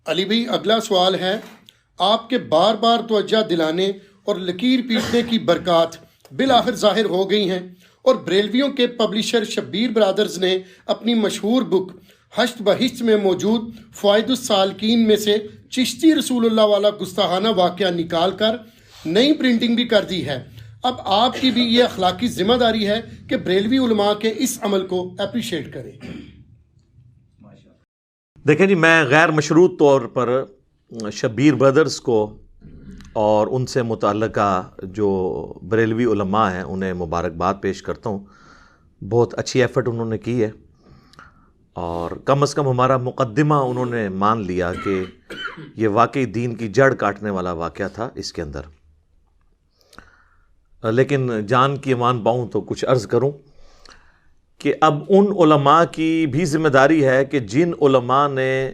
علی بھائی اگلا سوال ہے، آپ کے بار بار توجہ دلانے اور لکیر پیٹنے کی برکات بالآخر ظاہر ہو گئی ہیں، اور بریلویوں کے پبلشر شبیر برادرز نے اپنی مشہور بک ہشت بہشت میں موجود فوائد السالکین میں سے چشتی رسول اللہ والا گستاخانہ واقعہ نکال کر نئی پرنٹنگ بھی کر دی ہے۔ اب آپ کی بھی یہ اخلاقی ذمہ داری ہے کہ بریلوی علماء کے اس عمل کو اپریشیٹ کریں۔ دیکھیں جی، میں غیر مشروط طور پر شبیر برادرز کو اور ان سے متعلقہ جو بریلوی علماء ہیں انہیں مبارکباد پیش کرتا ہوں۔ بہت اچھی ایفرٹ انہوں نے کی ہے، اور کم از کم ہمارا مقدمہ انہوں نے مان لیا کہ یہ واقعی دین کی جڑ کاٹنے والا واقعہ تھا اس کے اندر۔ لیکن جان کی امان پاؤں تو کچھ عرض کروں کہ اب ان علماء کی بھی ذمہ داری ہے کہ جن علماء نے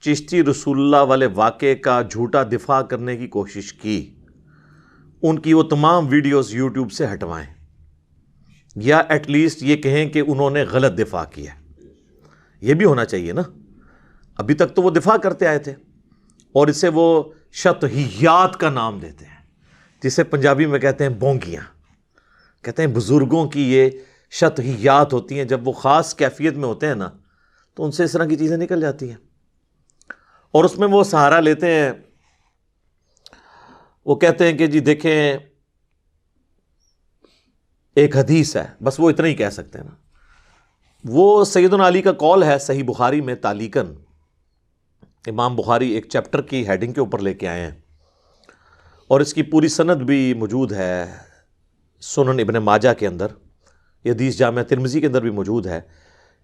چشتی رسول اللہ والے واقعے کا جھوٹا دفاع کرنے کی کوشش کی، ان کی وہ تمام ویڈیوز یوٹیوب سے ہٹوائیں، یا ایٹ لیسٹ یہ کہیں کہ انہوں نے غلط دفاع کیا۔ یہ بھی ہونا چاہیے نا۔ ابھی تک تو وہ دفاع کرتے آئے تھے، اور اسے وہ شطحیات کا نام دیتے ہیں، جسے پنجابی میں کہتے ہیں بونگیاں۔ کہتے ہیں بزرگوں کی یہ شطحیات ہوتی ہیں، جب وہ خاص کیفیت میں ہوتے ہیں نا تو ان سے اس طرح کی چیزیں نکل جاتی ہیں، اور اس میں وہ سہارا لیتے ہیں۔ وہ کہتے ہیں کہ جی دیکھیں ایک حدیث ہے، بس وہ اتنا ہی کہہ سکتے ہیں نا۔ وہ سیدنا علی کا قول ہے صحیح بخاری میں تعلیقاً، امام بخاری ایک چیپٹر کی ہیڈنگ کے اوپر لے کے آئے ہیں، اور اس کی پوری سند بھی موجود ہے سنن ابن ماجہ کے اندر، یہ حدیث جامعہ ترمذی کے اندر بھی موجود ہے،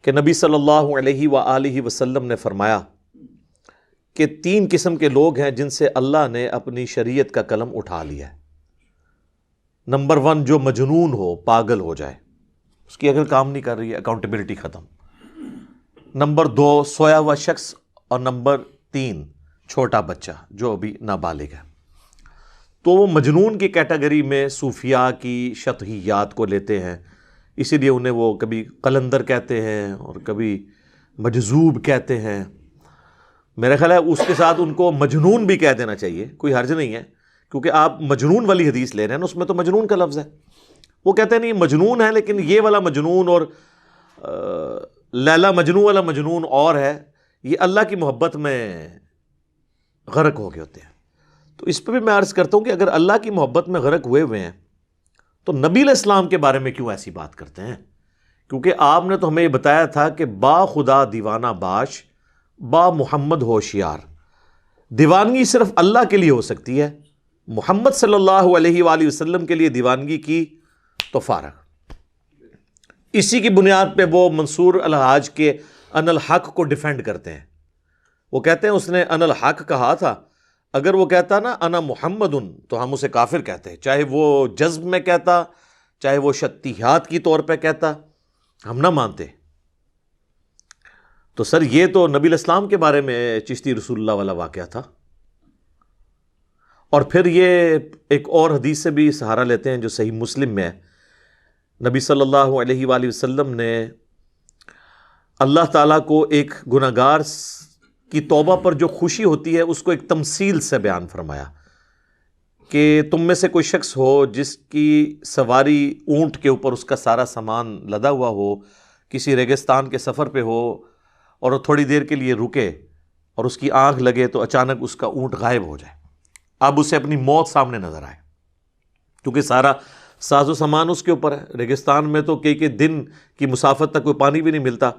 کہ نبی صلی اللہ علیہ وآلہ وسلم نے فرمایا کہ 3 قسم کے لوگ ہیں جن سے اللہ نے اپنی شریعت کا قلم اٹھا لیا ہے۔ نمبر 1، جو مجنون ہو، پاگل ہو جائے، اس کی اگر کام نہیں کر رہی ہے، اکاؤنٹیبلٹی ختم۔ نمبر 2، سویا ہوا شخص، اور نمبر 3، چھوٹا بچہ جو ابھی نابالغ ہے۔ تو وہ مجنون کی کیٹیگری میں صوفیاء کی شطحیات کو لیتے ہیں، اسی لیے انہیں وہ کبھی قلندر کہتے ہیں اور کبھی مجذوب کہتے ہیں۔ میرا خیال ہے اس کے ساتھ ان کو مجنون بھی کہہ دینا چاہیے، کوئی حرج نہیں ہے، کیونکہ آپ مجنون والی حدیث لے رہے ہیں نا، اس میں تو مجنون کا لفظ ہے۔ وہ کہتے ہیں نہیں مجنون ہے، لیکن یہ والا مجنون اور لیلا مجنون والا مجنون اور ہے، یہ اللہ کی محبت میں غرق ہو گئے ہوتے ہیں۔ تو اس پہ بھی میں عرض کرتا ہوں کہ اگر اللہ کی محبت میں غرق ہوئے ہیں تو نبی علیہ السلام کے بارے میں کیوں ایسی بات کرتے ہیں؟ کیونکہ آپ نے تو ہمیں یہ بتایا تھا کہ با خدا دیوانہ باش، با محمد ہوشیار۔ دیوانگی صرف اللہ کے لیے ہو سکتی ہے، محمد صلی اللہ علیہ وآلہ وسلم کے لیے دیوانگی کی تو فارغ۔ اسی کی بنیاد پہ وہ منصور الحاج کے ان الحق کو ڈیفینڈ کرتے ہیں۔ وہ کہتے ہیں اس نے ان الحق کہا تھا، اگر وہ کہتا نا انا محمد تو ہم اسے کافر کہتے ہیں، چاہے وہ جذب میں کہتا، چاہے وہ شطحیات کی طور پہ کہتا، ہم نہ مانتے۔ تو سر یہ تو نبی علیہ السلام کے بارے میں چشتی رسول اللہ والا واقعہ تھا۔ اور پھر یہ ایک اور حدیث سے بھی سہارا لیتے ہیں جو صحیح مسلم میں ہے، نبی صلی اللہ علیہ وآلہ وسلم نے اللہ تعالیٰ کو ایک گناہگار کی توبہ پر جو خوشی ہوتی ہے اس کو ایک تمثیل سے بیان فرمایا کہ تم میں سے کوئی شخص ہو جس کی سواری اونٹ کے اوپر اس کا سارا سامان لدا ہوا ہو، کسی ریگستان کے سفر پہ ہو، اور وہ تھوڑی دیر کے لیے رکے اور اس کی آنکھ لگے تو اچانک اس کا اونٹ غائب ہو جائے۔ اب اسے اپنی موت سامنے نظر آئے، کیونکہ سارا ساز و سامان اس کے اوپر ہے۔ ریگستان میں تو کئی دن کی مسافت تک کوئی پانی بھی نہیں ملتا۔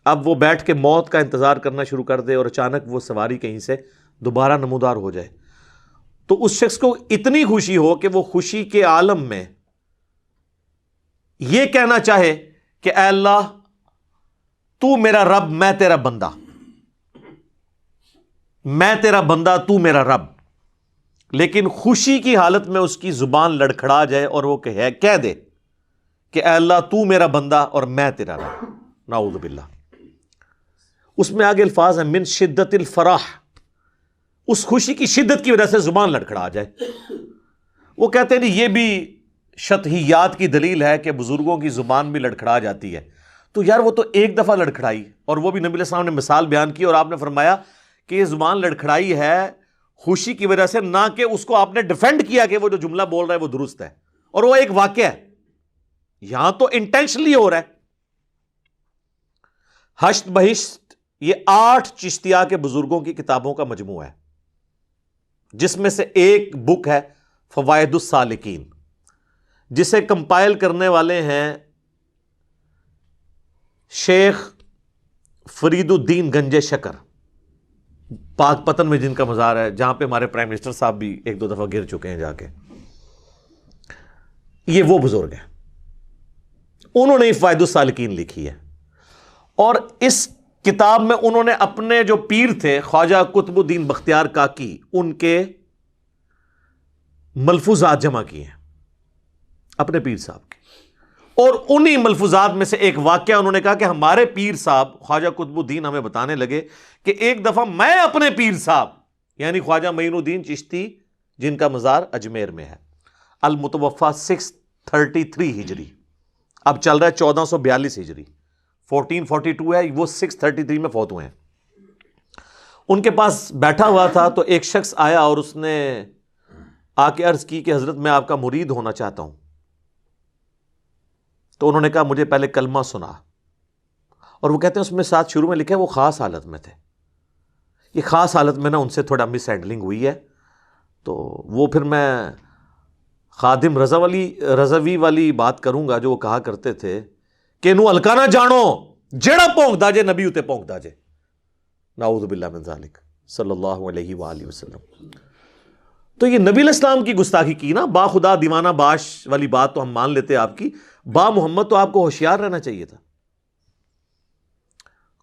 اب وہ بیٹھ کے موت کا انتظار کرنا شروع کر دے اور اچانک وہ سواری کہیں سے دوبارہ نمودار ہو جائے، تو اس شخص کو اتنی خوشی ہو کہ وہ خوشی کے عالم میں یہ کہنا چاہے کہ اے اللہ تو میرا رب، میں تیرا بندہ، میں تیرا بندہ، تو میرا رب۔ لیکن خوشی کی حالت میں اس کی زبان لڑکھڑا جائے اور وہ کہہ دے کہ اے اللہ تو میرا بندہ اور میں تیرا رب، نعوذ باللہ۔ اس میں آگے الفاظ ہیں من شدت الفرح، اس خوشی کی شدت کی وجہ سے زبان لڑکھڑا جائے۔ وہ کہتے ہیں یہ بھی شطحیات کی دلیل ہے کہ بزرگوں کی زبان بھی لڑکھڑا جاتی ہے۔ تو یار وہ تو ایک دفعہ لڑکھڑائی، اور وہ بھی نبی علیہ السلام نے مثال بیان کی، اور آپ نے فرمایا کہ یہ زبان لڑکھڑائی ہے خوشی کی وجہ سے، نہ کہ اس کو آپ نے ڈیفینڈ کیا کہ وہ جو جملہ بول رہا ہے وہ درست ہے، اور وہ ایک واقعہ ہے. یہاں تو انٹینشنلی ہو رہا ہے. ہشت بہشت یہ 8 چشتیہ کے بزرگوں کی کتابوں کا مجموعہ ہے، جس میں سے ایک بک ہے فوائد السالکین، جسے کمپائل کرنے والے ہیں شیخ فرید الدین گنج شکر، پاک پتن میں جن کا مزار ہے، جہاں پہ ہمارے پرائم منسٹر صاحب بھی 1-2 دفعہ گر چکے ہیں جا کے. یہ وہ بزرگ ہیں، انہوں نے فوائد السالکین لکھی ہے. اور اس کتاب میں انہوں نے اپنے جو پیر تھے خواجہ قطب الدین بختیار کاکی، ان کے ملفوظات جمع کیے ہیں اپنے پیر صاحب کے. اور انہی ملفوظات میں سے ایک واقعہ انہوں نے کہا کہ ہمارے پیر صاحب خواجہ قطب الدین ہمیں بتانے لگے کہ ایک دفعہ میں اپنے پیر صاحب یعنی خواجہ معین الدین چشتی جن کا مزار اجمیر میں ہے، المتوفا 633 ہجری، اب چل رہا ہے 1442 ہجری، 1442 ہے، وہ 633 میں فوت ہوئے ہیں. ان کے پاس بیٹھا ہوا تھا تو ایک شخص آیا اور اس نے آ کے عرض کی کہ حضرت میں آپ کا مرید ہونا چاہتا ہوں. تو انہوں نے کہا مجھے پہلے کلمہ سنا، اور وہ کہتے ہیں اس میں ساتھ شروع میں لکھا ہے وہ خاص حالت میں تھے. یہ خاص حالت میں نا ان سے تھوڑا مس ہینڈلنگ ہوئی ہے، تو وہ پھر میں خادم رضوی والی بات کروں گا جو وہ کہا کرتے تھے کہ نو الکانا جانو جیڑا پونک دا جے نبی اتے پونک دا جے، نعوذ باللہ من ذالک صلی اللہ علیہ وآلہ وسلم. تو یہ نبی علیہ السلام کی گستاخی کی نا، با خدا دیوانہ باش والی بات تو ہم مان لیتے آپ کی، با محمد تو آپ کو ہوشیار رہنا چاہیے تھا.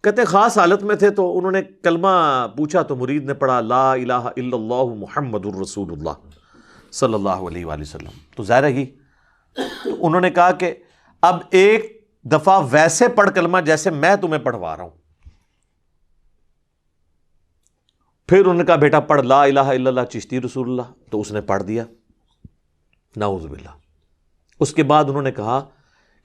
کہتے ہیں خاص حالت میں تھے تو انہوں نے کلمہ پوچھا تو مرید نے پڑھا لا الہ الا اللہ محمد الرسول اللہ صلی اللہ علیہ وآلہ وسلم. تو ظاہر ہے تو انہوں نے کہا کہ اب ایک دفعہ ویسے پڑھ کلمہ جیسے میں تمہیں پڑھوا رہا ہوں. پھر انہوں نے کہا بیٹا پڑھ لا الہ الا اللہ چشتی رسول اللہ، تو اس نے پڑھ دیا، نعوذ باللہ. اس کے بعد انہوں نے کہا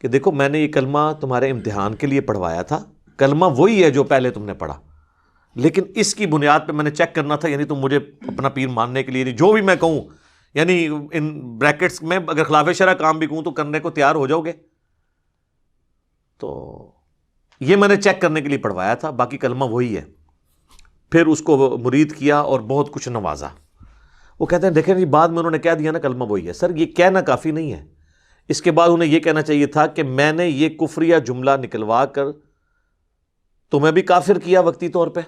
کہ دیکھو میں نے یہ کلمہ تمہارے امتحان کے لیے پڑھوایا تھا، کلمہ وہی ہے جو پہلے تم نے پڑھا، لیکن اس کی بنیاد پہ میں نے چیک کرنا تھا، یعنی تم مجھے اپنا پیر ماننے کے لیے یعنی جو بھی میں کہوں، یعنی ان بریکٹس میں اگر خلاف شرع کام بھی کہوں تو کرنے کو تیار ہو جاؤ گے. تو یہ میں نے چیک کرنے کے لیے پڑھوایا تھا، باقی کلمہ وہی ہے. پھر اس کو مرید کیا اور بہت کچھ نوازا. وہ کہتے ہیں دیکھیں بعد میں انہوں نے کہہ دیا نا کلمہ وہی ہے. سر یہ کہنا کافی نہیں ہے، اس کے بعد انہیں یہ کہنا چاہیے تھا کہ میں نے یہ کفریہ جملہ نکلوا کر تمہیں بھی کافر کیا وقتی طور پہ،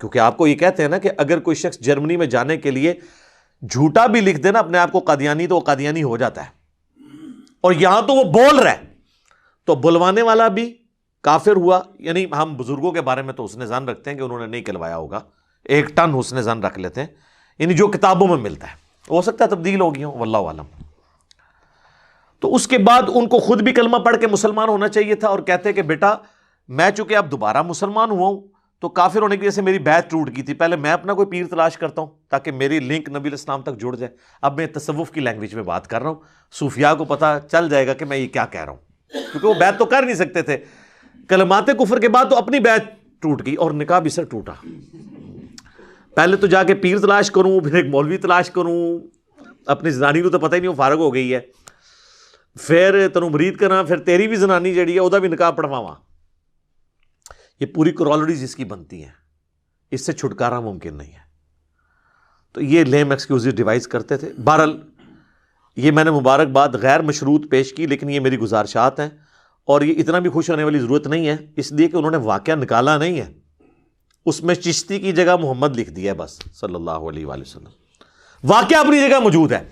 کیونکہ آپ کو یہ کہتے ہیں نا کہ اگر کوئی شخص جرمنی میں جانے کے لیے جھوٹا بھی لکھ دینا اپنے آپ کو قادیانی تو وہ قادیانی ہو جاتا ہے، اور یہاں تو وہ بول رہا ہے تو بلوانے والا بھی کافر ہوا. یعنی ہم بزرگوں کے بارے میں تو حسن ظن رکھتے ہیں کہ انہوں نے نہیں کلوایا ہوگا، 1 ٹن حسن ظن رکھ لیتے ہیں، یعنی جو کتابوں میں ملتا ہے، ہو سکتا ہے تبدیل ہو گئی ہوں واللہ عالم. تو اس کے بعد ان کو خود بھی کلمہ پڑھ کے مسلمان ہونا چاہیے تھا، اور کہتے کہ بیٹا میں چونکہ اب دوبارہ مسلمان ہوا ہوں تو کافر ہونے کی وجہ سے میری بیعت ٹوٹ گئی تھی، پہلے میں اپنا کوئی پیر تلاش کرتا ہوں تاکہ میری لنک نبی علیہ السلام تک جڑ جائے. اب میں تصوف کی لینگویج میں بات کر رہا ہوں، صوفیاء کو پتہ چل جائے گا کہ میں یہ کیا کہہ رہا ہوں، کیونکہ وہ بیعت تو کر نہیں سکتے تھے. کلمات کفر کے بعد تو اپنی بیعت ٹوٹ گئی اور نکاح بھی سر ٹوٹا. پہلے تو جا کے پیر تلاش کروں، پھر ایک مولوی تلاش کروں، اپنی زنانی کو تو پتہ ہی نہیں وہ فارغ ہو گئی ہے، پھر تنوں مرید کرنا، پھر تیری بھی زنانی جڑی ہے وہ بھی نکاح پڑھواواں. یہ پوری کرالوجیز اس کی بنتی ہیں، اس سے چھٹکارا ممکن نہیں ہے. تو یہ لیم ایکسکیوزز ڈیوائز کرتے تھے. بہرحال یہ میں نے مبارکباد غیر مشروط پیش کی، لیکن یہ میری گزارشات ہیں، اور یہ اتنا بھی خوش ہونے والی ضرورت نہیں ہے، اس لیے کہ انہوں نے واقعہ نکالا نہیں ہے، اس میں چشتی کی جگہ محمد لکھ دیا ہے بس صلی اللہ علیہ وآلہ وسلم. واقعہ اپنی جگہ موجود ہے،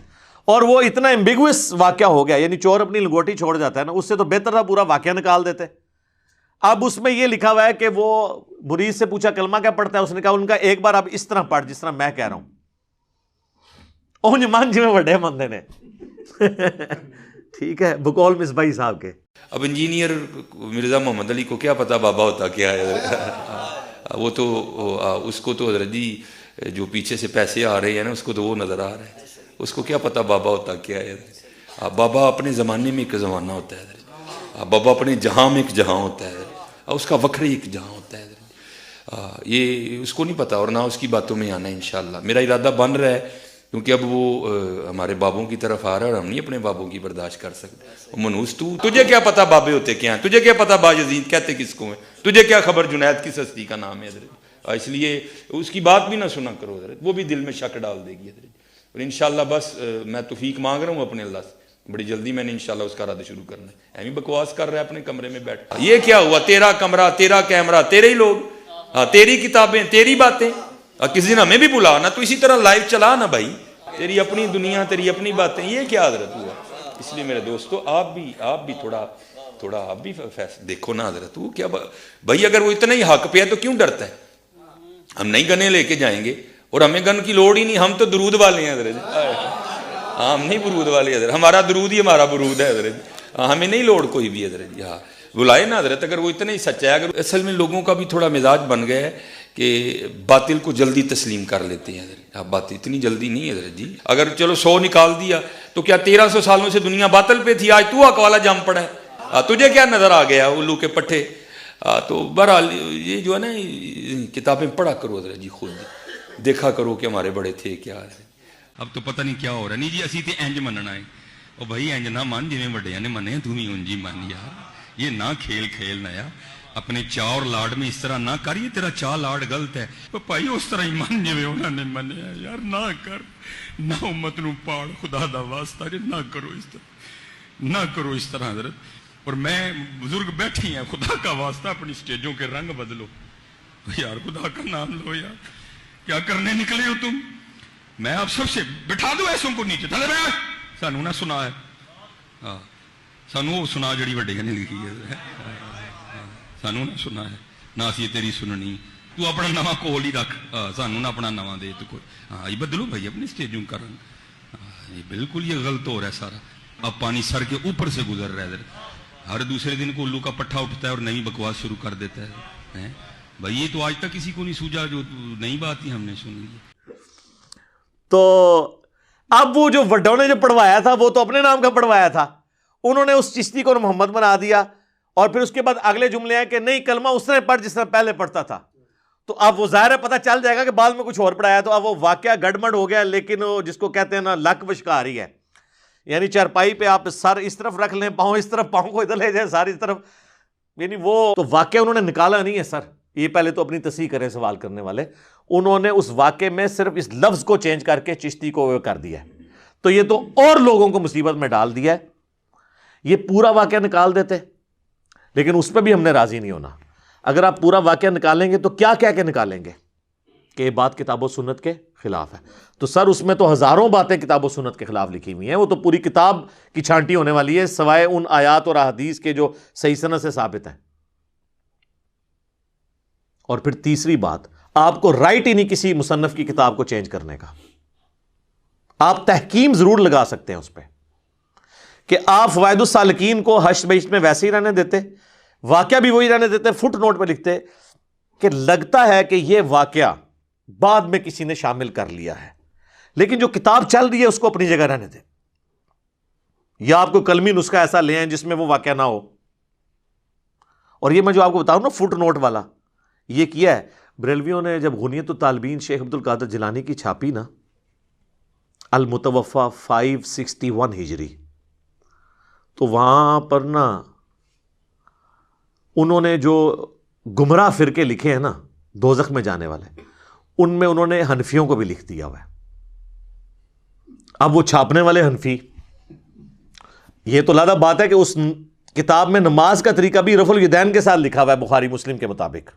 اور وہ اتنا ایمبیگوس واقعہ ہو گیا، یعنی چور اپنی لنگوٹی چھوڑ جاتا ہے نا، اس سے تو بہتر تھا پورا واقعہ نکال دیتے. اب اس میں یہ لکھا ہوا ہے کہ وہ مرید سے پوچھا کلمہ کیا پڑھتا ہے، اس نے کہا ان کا ایک بار اب اس طرح پڑھ جس طرح میں کہہ رہا ہوں. اونج مان جی میں بڑے مندے نے ٹھیک ہے، بقول مصباحی صاحب کے. اب انجینئر مرزا محمد علی کو کیا پتا بابا ہوتا کیا ہے، وہ تو اس کو تو حضرت جی جو پیچھے سے پیسے آ رہے ہیں نا اس کو تو وہ نظر آ رہا ہے، اس کو کیا پتا بابا ہوتا کیا ہے. بابا اپنے زمانے میں ایک زمانہ ہوتا ہے، بابا اپنے جہاں میں ایک جہاں ہوتا ہے، اس کا وکھرے ایک جہاں ہوتا ہے. یہ اس کو نہیں پتہ اور نہ اس کی باتوں میں آنا ہے انشاءاللہ. میرا ارادہ بن رہا ہے کیونکہ اب وہ ہمارے بابوں کی طرف آ رہا ہے اور ہم نہیں اپنے بابوں کی برداشت کر سکتے. منوس تجھے کیا پتہ بابے ہوتے کیا ہیں, تجھے کیا پتہ باجزید کہتے کس کو ہیں, تجھے کیا خبر جنید کس ہستی کا نام ہے حضرت. اس لیے اس کی بات بھی نہ سنا کرو حضرت, وہ بھی دل میں شک ڈال دے گی حضرت. اور انشاءاللہ بس میں توفیق مانگ رہا ہوں اپنے اللہ سے, بڑی جلدی میں نے انشاءاللہ اس کا رد شروع کرنا ہے. ایویں بکواس کر رہا ہے اپنے کمرے میں بیٹھ, یہ کیا ہوا, تیرا کمرہ, تیرا کیمرہ, تیرے ہی لوگ, تیری کتابیں, تیری باتیں, کسی دن ہمیں بھی بلا نا, تو اسی طرح لائیو چلا نا بھائی, تیری اپنی دنیا, تیری اپنی باتیں, یہ کیا حضرت ہوا. اس لیے میرے دوستو آپ بھی تھوڑا آپ بھی دیکھو نا حضرت, وہ کیا بھائی, اگر وہ اتنا ہی حق پہ ہے تو کیوں ڈرتا ہے. ہم نہیں گنے لے کے جائیں گے اور ہمیں گن کی لوڑ ہی نہیں, ہم تو درود والے ہیں حضرت. ہم نہیں برود والے حضرت, ہمارا درود ہی ہمارا برود ہے حضرت, ہمیں نہیں لوڑ کوئی بھی حضرت. ہاں بلائے نا حضرت, اگر وہ اتنا ہی سچا ہے. اگر اصل میں لوگوں کا بھی تھوڑا مزاج بن گیا ہے کہ باطل کو جلدی تسلیم کر لیتے ہیں حضرت. اب بات اتنی جلدی نہیں ہے حضرت جی, اگر چلو 100 نکال دیا تو کیا 1300 سالوں سے دنیا باطل پہ تھی, آج تو حق والا جم پڑا ہے, تجھے کیا نظر آ گیا الو کے پٹھے. تو بہرحال یہ جو ہے نا کتابیں پڑھا کرو حضرت جی, خود دیکھا کرو کہ ہمارے بڑے تھے کیا ہے. اب تو پتہ نہیں کیا ہو رہا. نہیں جی اسی تے انج مننا ہے, او بھائی انج نہ من جویں وڈیاں نے منے, تو بھی انج ہی من یار. یہ نہ کھیل نہ یار, اپنے چاء اور لاڈ میں اس طرح نہ کر, یہ تیرا چاء لاڈ غلط ہے. او بھائی اس طرح ہی من جویں انہاں نے منیا یار, نہ کر, نہ امت نو پاڑ, خدا دا واسطہ نہ کرو اس طرح, نہ کرو اس طرح حضرت. اور میں بزرگ بیٹھی ہیں, خدا کا واسطہ اپنی سٹیجوں کے رنگ بدلو یار, خدا کا نام لو یار, کیا کرنے نکلے ہو تم. میں آپ سب سے بٹھا دوں ایسوں کو نیچے, تھلے بیٹھ, سانو نہ سنا ہے, سانو سنا جڑی وڈیاں نے لکھی ہے, سانو نہ سنا ہے, نہ اسی تیری سننی, تو اپنا نواں کول ہی رکھ, سانو نہ اپنا نواں دے تو کوئی. ہاں یہ بدلو بھائی اپنی سٹیجوں کا رنگ. یہ بالکل یہ غلط ہو رہا ہے سارا. اب پانی سر کے اوپر سے گزر رہا ہے, ہر دوسرے دن کو الو کا پٹھا اٹھتا ہے اور نئی بکواس شروع کر دیتا ہے. بھائی یہ تو آج تک کسی کو نہیں سوجا, جو نئی بات ہی ہم نے سن لی. تو اب وہ جو وڈوں نے جو پڑھوایا تھا وہ تو اپنے نام کا پڑھوایا تھا, انہوں نے اس چشتی کو محمد بنا دیا, اور پھر اس کے بعد اگلے جملے ہیں کہ نہیں کلمہ اس نے پڑھ جس نے پہلے پڑھتا تھا. تو اب وہ ظاہر ہے پتہ چل جائے گا کہ بعد میں کچھ اور پڑھایا, تو اب وہ واقعہ گڑبڑ ہو گیا. لیکن وہ جس کو کہتے ہیں نا لک وشکاری ہے, یعنی چارپائی پہ آپ سر اس طرف رکھ لیں, پاؤں اس طرف, پاؤں کو ادھر لے جائیں, ساری طرف, یعنی وہ تو واقعہ انہوں نے نکالا نہیں ہے سر. یہ پہلے تو اپنی تصحیح کریں سوال کرنے والے, انہوں نے اس واقعے میں صرف اس لفظ کو چینج کر کے چشتی کو کر دیا ہے. تو یہ تو اور لوگوں کو مصیبت میں ڈال دیا ہے. یہ پورا واقعہ نکال دیتے, لیکن اس پہ بھی ہم نے راضی نہیں ہونا. اگر آپ پورا واقعہ نکالیں گے تو کیا کہہ کے نکالیں گے کہ یہ بات کتاب و سنت کے خلاف ہے. تو سر اس میں تو ہزاروں باتیں کتاب و سنت کے خلاف لکھی ہوئی ہیں, وہ تو پوری کتاب کی چھانٹی ہونے والی ہے سوائے ان آیات اور احادیث کے جو صحیح سند سے ثابت ہیں. اور پھر تیسری بات, آپ کو رائٹ ہی نہیں کسی مصنف کی کتاب کو چینج کرنے کا. آپ تحکیم ضرور لگا سکتے ہیں اس پہ کہ آپ فوائد السالکین کو حشر بہشت میں ویسے ہی رہنے دیتے, واقعہ بھی وہی رہنے دیتے, فٹ نوٹ پہ لکھتے کہ لگتا ہے کہ یہ واقعہ بعد میں کسی نے شامل کر لیا ہے, لیکن جو کتاب چل رہی ہے اس کو اپنی جگہ رہنے دیں. یا آپ کو کلمی نسخہ ایسا لے آئیں جس میں وہ واقعہ نہ ہو. اور یہ میں جو آپ کو بتاؤں نا فٹ نوٹ والا, یہ کیا ہے بریلویوں نے جب غنیت الطالبین شیخ عبد القادر جیلانی کی چھاپی نا, المتوفا 561 ہجری, تو وہاں پر نا انہوں نے جو گمراہ فرقے لکھے ہیں نا دوزخ میں جانے والے, ان میں انہوں نے حنفیوں کو بھی لکھ دیا ہوا ہے. اب وہ چھاپنے والے حنفی, یہ تو لادہ بات ہے کہ اس کتاب میں نماز کا طریقہ بھی رفع الیدین کے ساتھ لکھا ہوا ہے بخاری مسلم کے مطابق.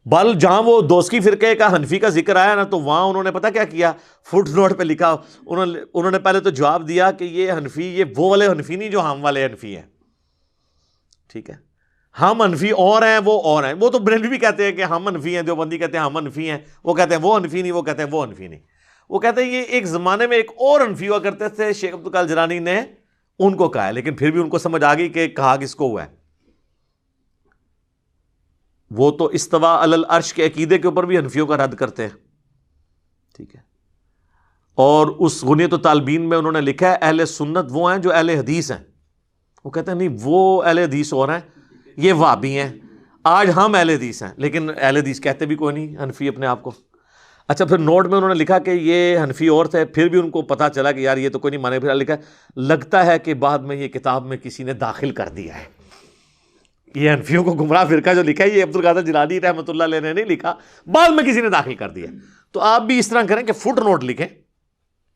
بل جہاں وہ دوستی فرقے کا حنفی کا ذکر آیا نا, تو وہاں انہوں نے پتہ کیا کیا, فٹ نوٹ پہ لکھا, انہوں نے پہلے تو جواب دیا کہ یہ حنفی, یہ وہ والے حنفی نہیں جو ہم والے حنفی ہیں. ٹھیک ہے, ہم حنفی اور ہیں وہ اور ہیں. وہ تو بریلوی بھی کہتے ہیں کہ ہم حنفی ہیں, دیوبندی کہتے ہیں ہم حنفی ہیں, وہ کہتے ہیں وہ حنفی نہیں, وہ کہتے ہیں وہ حنفی نہیں. وہ کہتے ہیں یہ ایک زمانے میں ایک اور حنفی ہوا کرتے تھے, شیخ عبد القادر جیلانی نے ان کو کہا ہے, لیکن پھر بھی ان کو سمجھ آ گئی کہ کہا کس کو ہوا ہے. وہ تو استوا علی العرش کے عقیدے کے اوپر بھی حنفیوں کا رد کرتے ہیں. ٹھیک ہے, اور اس غنیت الطالبین میں انہوں نے لکھا ہے اہل سنت وہ ہیں جو اہل حدیث ہیں. وہ کہتے ہیں نہیں وہ اہل حدیث اور ہیں, یہ وہابی ہیں. آج ہم اہل حدیث ہیں، لیکن اہل حدیث کہتے بھی کوئی نہیں حنفی اپنے آپ کو. اچھا پھر نوٹ میں انہوں نے لکھا کہ یہ حنفی اور تھے، پھر بھی ان کو پتا چلا کہ یار یہ تو کوئی نہیں مانے. پھر لکھا لگتا ہے کہ بعد میں یہ کتاب میں کسی نے داخل کر دیا ہے. یہ حنفیوں کو گمراہ فرقہ جو لکھا ہے یہ عبد القادر جیلانی رحمۃ اللہ علیہ نے نہیں لکھا، بعد میں کسی نے داخل کر دیا. تو آپ بھی اس طرح کریں کہ فٹ نوٹ لکھیں،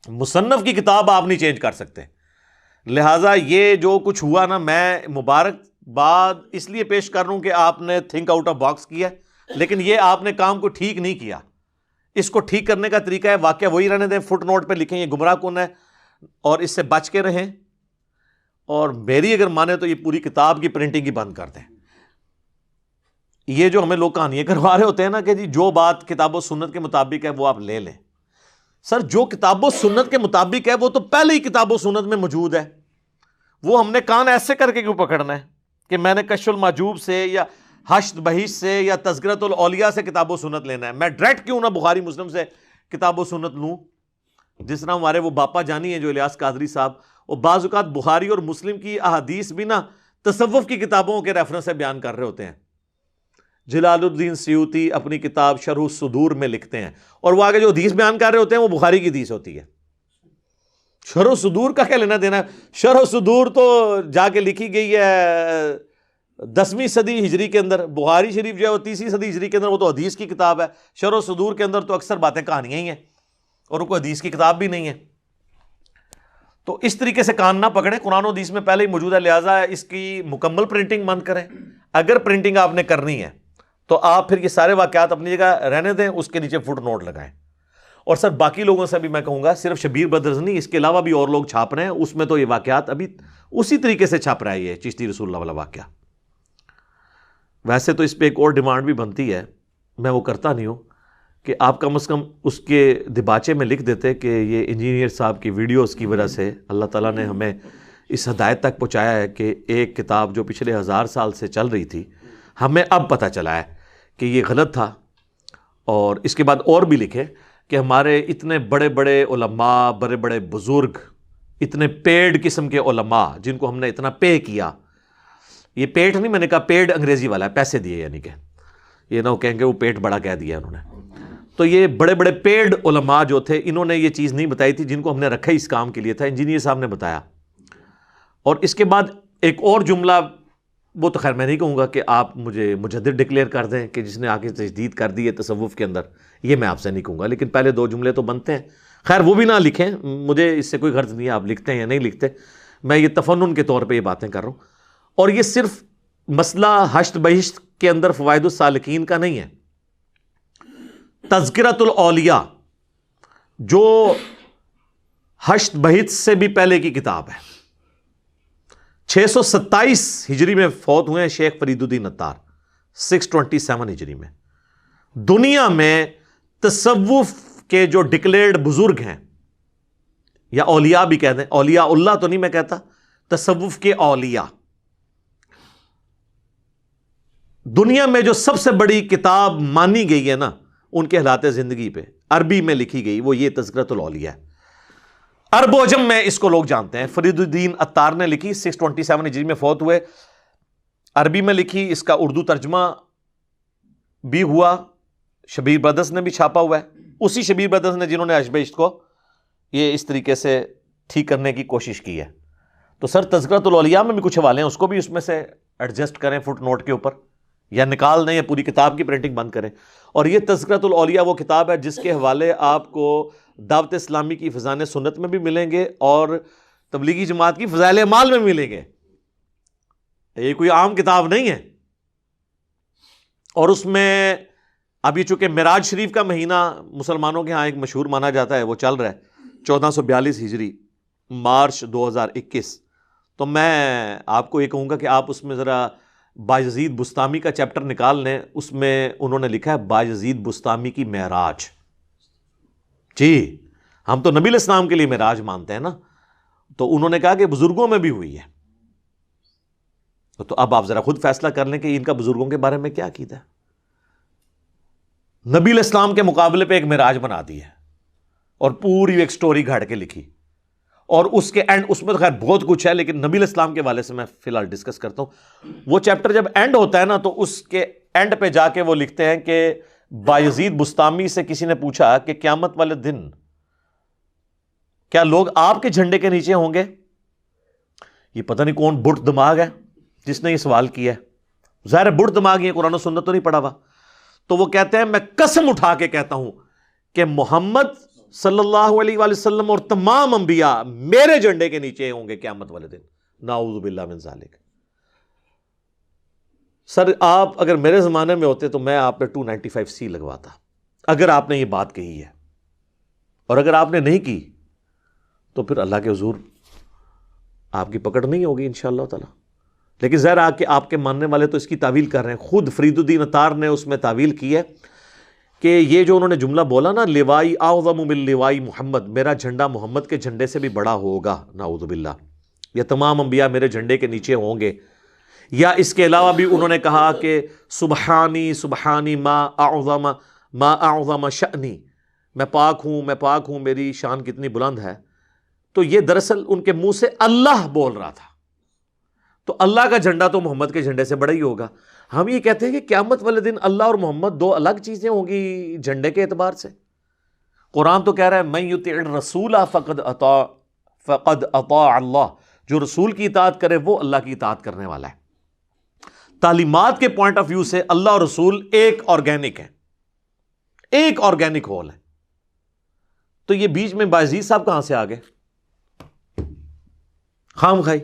مصنف کی کتاب آپ نہیں چینج کر سکتے. لہٰذا یہ جو کچھ ہوا نا، میں مبارکباد اس لیے پیش کر رہا ہوں کہ آپ نے تھنک آؤٹ آف باکس کیا، لیکن یہ آپ نے کام کو ٹھیک نہیں کیا. اس کو ٹھیک کرنے کا طریقہ ہے واقعہ وہی رہنے دیں، فٹ نوٹ پہ لکھیں یہ گمراہ کن ہے اور اس سے بچ کے رہیں. اور میری اگر مانے تو یہ پوری کتاب کی پرنٹنگ ہی بند کر دیں. یہ جو ہمیں لوگ کہانیاں کروا رہے ہوتے ہیں نا کہ جی جو بات کتاب و سنت کے مطابق ہے وہ آپ لے لیں. سر جو کتاب و سنت کے مطابق ہے وہ تو پہلے ہی کتاب و سنت میں موجود ہے. وہ ہم نے کان ایسے کر کے کیوں پکڑنا ہے کہ میں نے کشف المحجوب سے یا حشد بہیش سے یا تذکرۃ الاولیاء سے کتاب و سنت لینا ہے؟ میں ڈائریکٹ کیوں نہ بخاری مسلم سے کتاب و سنت لوں؟ جس طرح ہمارے وہ باپا جانی ہیں جو الیاس قادری صاحب، وہ بعض اوقات بخاری اور مسلم کی احادیث بھی نا تصوف کی کتابوں کے ریفرنس سے بیان کر رہے ہوتے ہیں. جلال الدین سیوطی اپنی کتاب شرح الصدور میں لکھتے ہیں، اور وہ آگے جو حدیث بیان کر رہے ہوتے ہیں وہ بخاری کی حدیث ہوتی ہے. شرح الصدور کا کیا لینا دینا ہے؟ شرح الصدور تو جا کے لکھی گئی ہے 10ویں صدی ہجری کے اندر. بخاری شریف جو ہے وہ 30ویں صدی ہجری کے اندر، وہ تو حدیث کی کتاب ہے. شرح الصدور کے اندر تو اکثر باتیں کہانیاں ہی ہیں اور کوئی حدیث کی کتاب بھی نہیں ہے. تو اس طریقے سے کان نہ پکڑیں، قرآن و حدیث میں پہلے ہی موجود ہے، لہٰذا اس کی مکمل پرنٹنگ بند کریں. اگر پرنٹنگ آپ نے کرنی ہے تو آپ پھر یہ سارے واقعات اپنی جگہ رہنے دیں، اس کے نیچے فٹ نوٹ لگائیں. اور سر باقی لوگوں سے بھی میں کہوں گا، صرف شبیر بردرز نہیں، اس کے علاوہ بھی اور لوگ چھاپ رہے ہیں، اس میں تو یہ واقعات ابھی اسی طریقے سے چھاپ رہا ہے یہ چشتی رسول اللہ والا واقعہ. ویسے تو اس پہ ایک اور ڈیمانڈ بھی بنتی ہے، میں وہ کرتا نہیں ہوں، کہ آپ کم از کم اس کے دباچے میں لکھ دیتے کہ یہ انجینئر صاحب کی ویڈیوز کی وجہ سے اللہ تعالیٰ نے ہمیں اس ہدایت تک پہنچایا ہے کہ ایک کتاب جو پچھلے 1000 سال سے چل رہی تھی ہمیں اب پتہ چلا ہے کہ یہ غلط تھا. اور اس کے بعد اور بھی لکھے کہ ہمارے اتنے بڑے بڑے علماء، بڑے بڑے بزرگ، اتنے پیڈ قسم کے علماء جن کو ہم نے اتنا پے کیا، یہ پیٹ نہیں، میں نے کہا پیڈ انگریزی والا ہے، پیسے دیے، یعنی کہ یہ نہ وہ کہیں گے وہ پیٹ بڑا کہہ دیا انہوں نے. تو یہ بڑے بڑے پیڈ علماء جو تھے انہوں نے یہ چیز نہیں بتائی تھی، جن کو ہم نے رکھا اس کام کے لیے تھا، انجینئر صاحب نے بتایا. اور اس کے بعد ایک اور جملہ، وہ تو خیر میں نہیں کہوں گا کہ آپ مجھے مجدد ڈکلیئر کر دیں کہ جس نے آ کے تجدید کر دی ہے تصوف کے اندر، یہ میں آپ سے نہیں کہوں گا، لیکن پہلے 2 جملے تو بنتے ہیں. خیر وہ بھی نہ لکھیں، مجھے اس سے کوئی غرض نہیں ہے آپ لکھتے ہیں یا نہیں لکھتے، میں یہ تفنن کے طور پہ یہ باتیں کر رہا ہوں. اور یہ صرف مسئلہ حشد بہشت کے اندر فوائد السالکین کا نہیں ہے، تذکرۃ الاولیاء جو حشد بہشت سے بھی پہلے کی کتاب ہے، 627 ہجری میں فوت ہوئے ہیں شیخ فرید الدین عطار، 627 ہجری میں. دنیا میں تصوف کے جو ڈکلیئرڈ بزرگ ہیں، یا اولیاء بھی کہہ دیں، اولیاء اللہ تو نہیں میں کہتا، تصوف کے اولیاء، دنیا میں جو سب سے بڑی کتاب مانی گئی ہے نا ان کے حالات زندگی پہ، عربی میں لکھی گئی، وہ یہ تذکرۃ الاولیاء ہے. عرب و عجم میں اس کو لوگ جانتے ہیں. فرید الدین عطار نے لکھی، 627 ہجری میں فوت ہوئے، عربی میں لکھی، اس کا اردو ترجمہ بھی ہوا، شبیر بردرز نے بھی چھاپا ہوا ہے، اسی شبیر بردرز نے جنہوں نے حشد بہشت کو یہ اس طریقے سے ٹھیک کرنے کی کوشش کی ہے. تو سر تذکرۃ الاولیاء میں بھی کچھ حوالے ہیں، اس کو بھی اس میں سے ایڈجسٹ کریں فٹ نوٹ کے اوپر، یا نکال دیں یا پوری کتاب کی پرنٹنگ بند کریں. اور یہ تذکرۃ الاولیاء وہ کتاب ہے جس کے حوالے آپ کو دعوت اسلامی کی فضائل سنت میں بھی ملیں گے اور تبلیغی جماعت کی فضائل اعمال میں ملیں گے. یہ کوئی عام کتاب نہیں ہے. اور اس میں ابھی چونکہ معراج شریف کا مہینہ مسلمانوں کے ہاں ایک مشہور مانا جاتا ہے، وہ چل رہا ہے 1442 ہجری، مارچ 2021. تو میں آپ کو یہ کہوں گا کہ آپ اس میں ذرا بایزید بستامی کا چیپٹر نکال لیں، اس میں انہوں نے لکھا ہے بایزید بستامی کی معراج. جی ہم تو نبی علیہ السلام کے لیے معراج مانتے ہیں نا، تو انہوں نے کہا کہ بزرگوں میں بھی ہوئی ہے. تو اب آپ ذرا خود فیصلہ کر لیں کہ ان کا بزرگوں کے بارے میں کیا عقیدہ ہے. نبی علیہ السلام کے مقابلے پہ ایک معراج بنا دی ہے اور پوری ایک سٹوری گھڑ کے لکھی، اور اس کے اینڈ، اس میں تو خیر بہت کچھ ہے لیکن نبی علیہ السلام کے حوالے سے میں فی الحال ڈسکس کرتا ہوں. وہ چیپٹر جب اینڈ ہوتا ہے نا تو اس کے اینڈ پہ جا کے وہ لکھتے ہیں کہ بایزید بستامی سے کسی نے پوچھا کہ قیامت والے دن کیا لوگ آپ کے جھنڈے کے نیچے ہوں گے؟ یہ پتہ نہیں کون بٹ دماغ ہے جس نے یہ سوال کیا ہے. ظاہر بٹ دماغ یہ قرآن و سنت تو نہیں پڑھا ہوا. تو وہ کہتے ہیں میں قسم اٹھا کے کہتا ہوں کہ محمد صلی اللہ علیہ وآلہ وسلم اور تمام انبیاء میرے جھنڈے کے نیچے ہوں گے قیامت والے دن. نعوذ باللہ من ذالک. سر آپ اگر میرے زمانے میں ہوتے تو میں آپ پہ 295C لگواتا اگر آپ نے یہ بات کہی ہے, اور اگر آپ نے نہیں کی تو پھر اللہ کے حضور آپ کی پکڑ نہیں ہوگی انشاءاللہ تعالی. لیکن ظاہر آپ کے ماننے والے تو اس کی تعویل کر رہے ہیں. خود فرید الدین عطار نے اس میں تعویل کی ہے کہ یہ جو انہوں نے جملہ بولا نا لوائی اعظم من لوائی محمد, میرا جھنڈا محمد کے جھنڈے سے بھی بڑا ہوگا, نعوذ باللہ, یا تمام انبیاء میرے جھنڈے کے نیچے ہوں گے. یا اس کے علاوہ بھی انہوں نے کہا کہ سبحانی سبحانی ما اعظم شأنی, میں پاک ہوں میری شان کتنی بلند ہے. تو یہ دراصل ان کے منہ سے اللہ بول رہا تھا, تو اللہ کا جھنڈا تو محمد کے جھنڈے سے بڑا ہی ہوگا. ہم یہ کہتے ہیں کہ قیامت والے دن اللہ اور محمد دو الگ چیزیں ہوں گی جھنڈے کے اعتبار سے. قرآن تو کہہ رہا ہے من یطع الرسول فقد اطاع اللہ, جو رسول کی اطاعت کرے وہ اللہ کی اطاعت کرنے والا ہے. تعلیمات کے پوائنٹ آف ویو سے اللہ اور رسول ایک آرگینک ہے, ایک آرگینک ہول ہے. تو یہ بیچ میں بایزید صاحب کہاں سے آ گئے خام خائی؟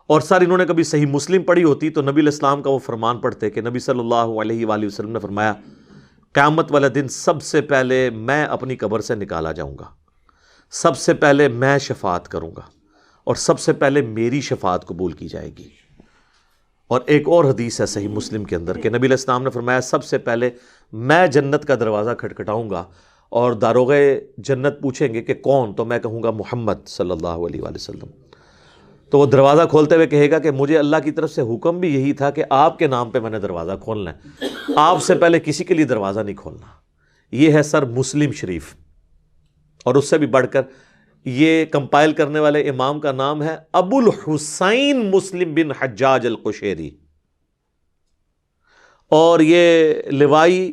اور سر انہوں نے کبھی صحیح مسلم پڑھی ہوتی تو نبی علیہ السلام کا وہ فرمان پڑھتے کہ نبی صلی اللہ علیہ وآلہ وسلم نے فرمایا قیامت والے دن سب سے پہلے میں اپنی قبر سے نکالا جاؤں گا, سب سے پہلے میں شفاعت کروں گا, اور سب سے پہلے میری شفاعت قبول کی جائے گی. اور ایک اور حدیث ہے صحیح مسلم کے اندر کہ نبی علیہ السلام نے فرمایا سب سے پہلے میں جنت کا دروازہ کھٹکھٹاؤں گا اور داروغے جنت پوچھیں گے کہ کون, تو میں کہوں گا محمد صلی اللہ علیہ وآلہ وسلم. تو وہ دروازہ کھولتے ہوئے کہے گا کہ مجھے اللہ کی طرف سے حکم بھی یہی تھا کہ آپ کے نام پہ میں نے دروازہ کھولنا ہے, آپ سے پہلے کسی کے لیے دروازہ نہیں کھولنا. یہ ہے سر مسلم شریف. اور اس سے بھی بڑھ کر یہ کمپائل کرنے والے امام کا نام ہے ابو الحسین مسلم بن حجاج القشیری. اور یہ لوائی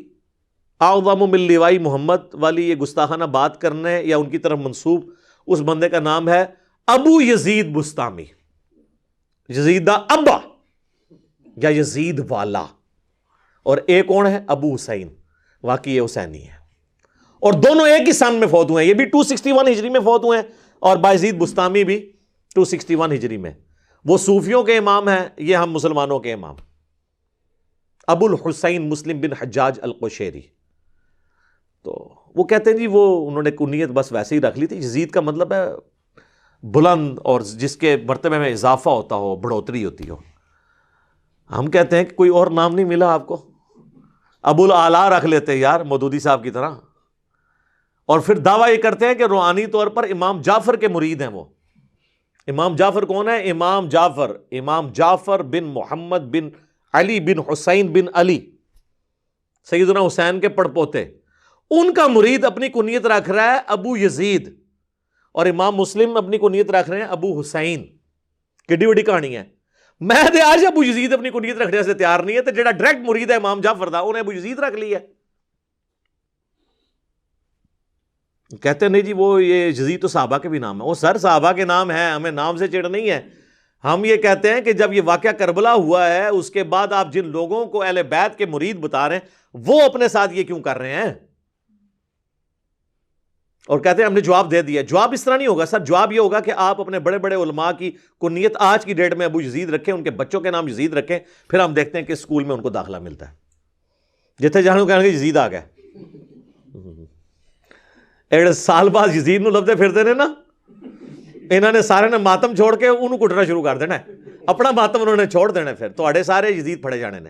اعظم من لوائی محمد والی یہ گستاخانہ بات کرنے یا ان کی طرف منسوب اس بندے کا نام ہے ابو یزید بستامی, یزید دا ابا یا یزید والا. اور ایک کون ہے ابو حسین, واقعی یہ حسینی ہے. اور دونوں ایک ہی سن میں فوت ہوئے ہیں, یہ بھی 261 ہجری میں فوت ہوئے ہیں اور بایزید بستامی بھی 261 ہجری میں. وہ صوفیوں کے امام ہیں, یہ ہم مسلمانوں کے امام. ابو الحسین مسلم بن حجاج القشیری. تو وہ کہتے ہیں جی وہ انہوں نے کنیت بس ویسے ہی رکھ لی تھی. یزید کا مطلب ہے بلند اور جس کے مرتبے میں اضافہ ہوتا ہو, بڑھوتری ہوتی ہو. ہم کہتے ہیں کہ کوئی اور نام نہیں ملا آپ کو, ابو الاعلیٰ رکھ لیتے یار مودودی صاحب کی طرح. اور پھر دعویٰ یہ کرتے ہیں کہ روحانی طور پر امام جعفر کے مرید ہیں. وہ امام جعفر کون ہے؟ امام جعفر بن محمد بن علی بن حسین بن علی, سیدنا حسین کے پڑپوتے, ان کا مرید اپنی کنیت رکھ رہا ہے ابو یزید, اور امام مسلم اپنی کنیت رکھ رہے ہیں ابو حسین. کڈی وڈی کہانی ہے. میں دے آج ابو یزید اپنی کنیت رکھنے سے تیار نہیں ہے, تو جڑا ڈائریکٹ مرید ہے امام جعفر دا انہیں ابو یزید رکھ لی ہے. کہتے نہیں جی وہ یہ یزید تو صحابہ کے بھی نام ہے. وہ سر صحابہ کے نام ہے, ہمیں نام سے چڑ نہیں ہے. ہم یہ کہتے ہیں کہ جب یہ واقعہ کربلا ہوا ہے اس کے بعد آپ جن لوگوں کو اہل بیت کے مرید بتا رہے ہیں وہ اپنے ساتھ یہ کیوں کر رہے ہیں, اور کہتے ہیں ہم نے جواب دے دیا. جواب اس طرح نہیں ہوگا سر, جواب یہ ہوگا کہ آپ اپنے بڑے بڑے علماء کی کنیت آج کی ڈیٹ میں ابو یزید رکھیں, ان کے بچوں کے نام یزید رکھیں, پھر ہم دیکھتے ہیں کہ اسکول میں ان کو داخلہ ملتا ہے. جتنے جانو کہیں گے یزید آ گیا, ایک سال بعد یزید نو لبدے پھرتے نے نا, انہوں نے سارے نے ماتم چھوڑ کے انہوں کٹنا شروع کر دینا ہے, اپنا ماتم انہوں نے چھوڑ دینا ہے, پھر تو سارے یزید پھڑے جانے نے.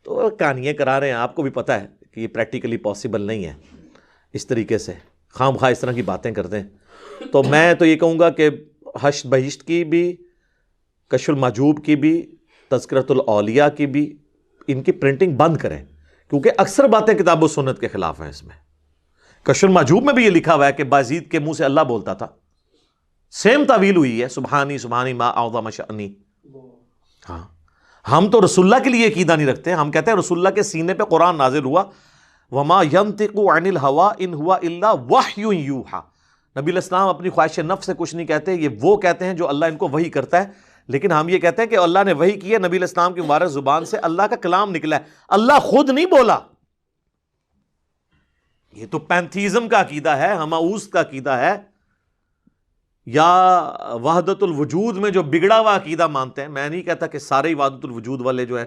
تو کہانیاں کرا رہے ہیں, آپ کو بھی پتہ ہے کہ یہ پریکٹیکلی پاسبل نہیں ہے اس طریقے سے, خام خواہ اس طرح کی باتیں کرتے ہیں. تو میں تو یہ کہوں گا کہ حشر بہشت کی بھی, کشف المحجوب کی بھی, تذکرۃ الاولیاء کی بھی, ان کی پرنٹنگ بند کریں, کیونکہ اکثر باتیں کتاب و سنت کے خلاف ہیں. اس میں کشف المحجوب میں بھی یہ لکھا ہوا ہے کہ بایزید کے منہ سے اللہ بولتا تھا, سیم تعویل ہوئی ہے، سبحانی سبحانی ما اعظم شأنی. ہاں ہم تو رسول اللہ کے لیے عقیدہ نہیں رکھتے، ہم کہتے ہیں رسول اللہ کے سینے پہ قرآن نازل ہوا، وما ينطق عن الهوى ان هو الا وحی یوحى. نبی علیہ السلام اپنی خواہش نفس سے کچھ نہیں کہتے، یہ وہ کہتے ہیں جو اللہ ان کو وحی کرتا ہے. لیکن ہم یہ کہتے ہیں کہ اللہ نے وحی کی ہے، نبی علیہ السلام کی مبارک زبان سے اللہ کا کلام نکلا ہے، اللہ خود نہیں بولا. یہ تو پینتھیزم کا عقیدہ ہے، ہماؤس کا عقیدہ ہے، یا وحدت الوجود میں جو بگڑا ہوا عقیدہ مانتے ہیں. میں نہیں کہتا کہ سارے وحدت الوجود والے جو ہے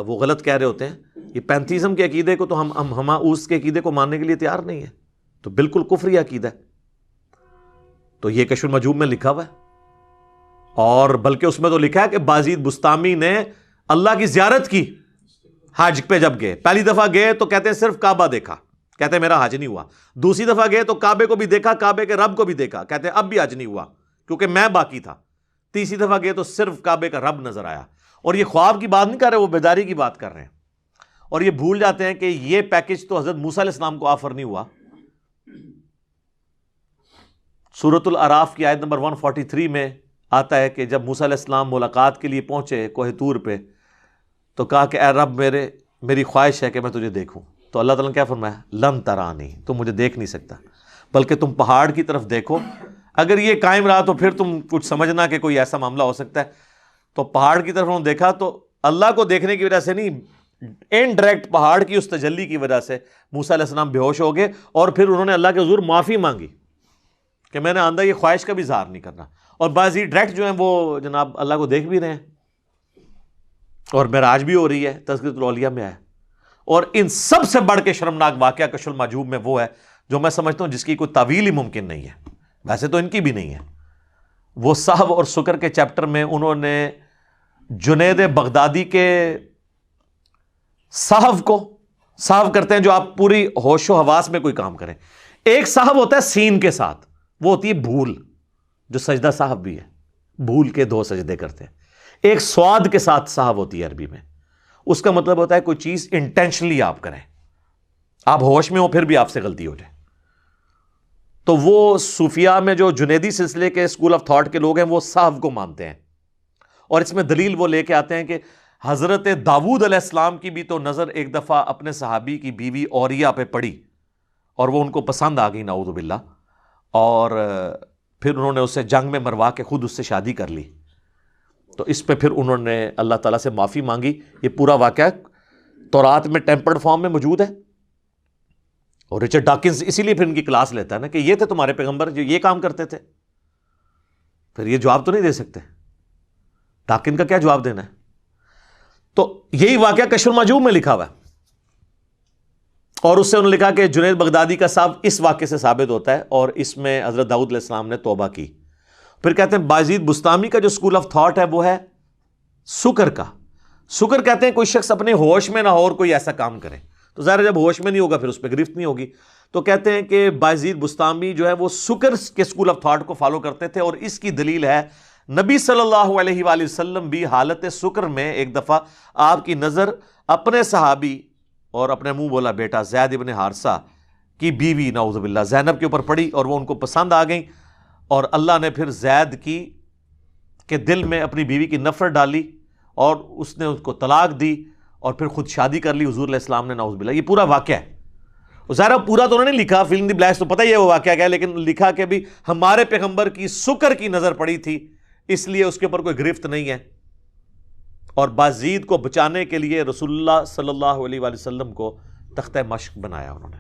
وہ غلط کہہ رہے ہوتے ہیں. یہ پینتھیزم کے عقیدے کو تو ہم ہماؤس کے عقیدے کو ماننے کے لیے تیار نہیں ہے، تو بالکل کفری عقیدہ ہے. تو یہ کشف المجوب میں لکھا ہوا ہے، اور بلکہ اس میں تو لکھا ہے کہ بازید بستامی نے اللہ کی زیارت کی حج پہ. جب گئے پہلی دفعہ گئے تو کہتے ہیں صرف کعبہ دیکھا، کہتے ہیں میرا حج نہیں ہوا. دوسری دفعہ گئے تو کعبے کو بھی دیکھا، کعبے کے رب کو بھی دیکھا، کہتے ہیں اب بھی حج نہیں ہوا کیونکہ میں باقی تھا. تیسری دفعہ گئے تو صرف کعبے کا رب نظر آیا. اور یہ خواب کی بات نہیں کر رہے، وہ بیداری کی بات کر رہے ہیں. اور یہ بھول جاتے ہیں کہ یہ پیکج تو حضرت موسیٰ علیہ السلام کو آفر نہیں ہوا. سورۃ الاعراف کی آیت نمبر 143 میں آتا ہے کہ جب موسیٰ علیہ السلام ملاقات کے لیے پہنچے کوہ طور پہ، تو کہا کہ اے رب میری خواہش ہے کہ میں تجھے دیکھوں. تو اللہ تعالیٰ نے کیا فرمایا؟ لن ترانی، تم مجھے دیکھ نہیں سکتا، بلکہ تم پہاڑ کی طرف دیکھو. اگر یہ قائم رہا تو پھر تم کچھ سمجھنا کہ کوئی ایسا معاملہ ہو سکتا ہے. تو پہاڑ کی طرف انہوں نے دیکھا تو اللہ کو دیکھنے کی وجہ سے نہیں، انڈائریکٹ پہاڑ کی اس تجلی کی وجہ سے موسیٰ علیہ السلام بے ہوش ہو گئے. اور پھر انہوں نے اللہ کے حضور معافی مانگی کہ میں نے آندہ یہ خواہش کا بھی اظہار نہیں کرنا. اور بعضی ڈائریکٹ جو ہیں وہ جناب اللہ کو دیکھ بھی رہے ہیں، اور معراج بھی ہو رہی ہے، تذکرۃ الاولیاء میں آیا. اور ان سب سے بڑھ کے شرمناک واقعہ کشف المحجوب میں وہ ہے جو میں سمجھتا ہوں جس کی کوئی تعویل ہی ممکن نہیں ہے، ویسے تو ان کی بھی نہیں ہے. وہ صحو اور سکر کے چیپٹر میں انہوں نے جنید بغدادی کے صحو کو، صحو کرتے ہیں جو آپ پوری ہوش و حواس میں کوئی کام کریں. ایک صحو ہوتا ہے سین کے ساتھ، وہ ہوتی ہے بھول، جو سجدہ صحو بھی ہے، بھول کے 2 سجدے کرتے ہیں. ایک سواد کے ساتھ صحو ہوتی ہے عربی میں، اس کا مطلب ہوتا ہے کوئی چیز انٹینشنلی آپ کریں، آپ ہوش میں ہو پھر بھی آپ سے غلطی ہو جائے. تو وہ صوفیاء میں جو جنیدی سلسلے کے اسکول آف تھاٹ کے لوگ ہیں وہ صحو کو مانتے ہیں. اور اس میں دلیل وہ لے کے آتے ہیں کہ حضرت داؤد علیہ السلام کی بھی تو نظر ایک دفعہ اپنے صحابی کی بیوی اوریا پہ پڑی اور وہ ان کو پسند آ گئی نعوذ باللہ، اور پھر انہوں نے اسے جنگ میں مروا کے خود اس سے شادی کر لی. تو اس پہ پھر انہوں نے اللہ تعالیٰ سے معافی مانگی. یہ پورا واقعہ تورات میں ٹیمپرڈ فارم میں موجود ہے. اور رچرڈ ڈاکنز اسی لیے پھر ان کی کلاس لیتا ہے نا کہ یہ تھے تمہارے پیغمبر جو یہ کام کرتے تھے. پھر یہ جواب تو نہیں دے سکتے، ڈاکن کا کیا جواب دینا ہے. تو یہی واقعہ کشف المحجوب میں لکھا ہوا ہے. اور اس سے انہوں نے لکھا کہ جنید بغدادی کا صاحب اس واقعے سے ثابت ہوتا ہے، اور اس میں حضرت داؤد علیہ السلام نے توبہ کی. پھر کہتے ہیں بازید بستامی کا جو اسکول آف تھاٹ ہے وہ ہے سکر کا. سکر کہتے ہیں کوئی شخص اپنے ہوش میں نہ ہو اور کوئی ایسا کام کرے، تو ظاہر جب ہوش میں نہیں ہوگا پھر اس پہ گرفت نہیں ہوگی. تو کہتے ہیں کہ بازید بستامی جو ہے وہ سکر کے اسکول آف تھاٹ کو فالو کرتے تھے. اور اس کی دلیل ہے نبی صلی اللہ علیہ وآلہ وسلم بھی حالت سکر میں ایک دفعہ آپ کی نظر اپنے صحابی اور اپنے منہ بولا بیٹا زید ابن حارثہ کی بیوی نعوذ باللہ زینب کے اوپر پڑی، اور وہ ان کو پسند آ گئیں. اور اللہ نے پھر زید کے دل میں اپنی بیوی کی نفرت ڈالی اور اس نے اس کو طلاق دی اور پھر خود شادی کر لی حضور علیہ السلام نے نعوذ باللہ. یہ پورا واقعہ ہے. ظاہر پورا تو انہوں نے لکھا، فل ان دی بلینکس تو پتہ ہی ہے وہ واقعہ کیا ہے، لیکن لکھا کہ بھی ہمارے پیغمبر کی سکر کی نظر پڑی تھی، اس لیے اس کے اوپر کوئی گرفت نہیں ہے. اور بازید کو بچانے کے لیے رسول اللہ صلی اللہ علیہ وآلہ وسلم کو تختہ مشق بنایا انہوں نے.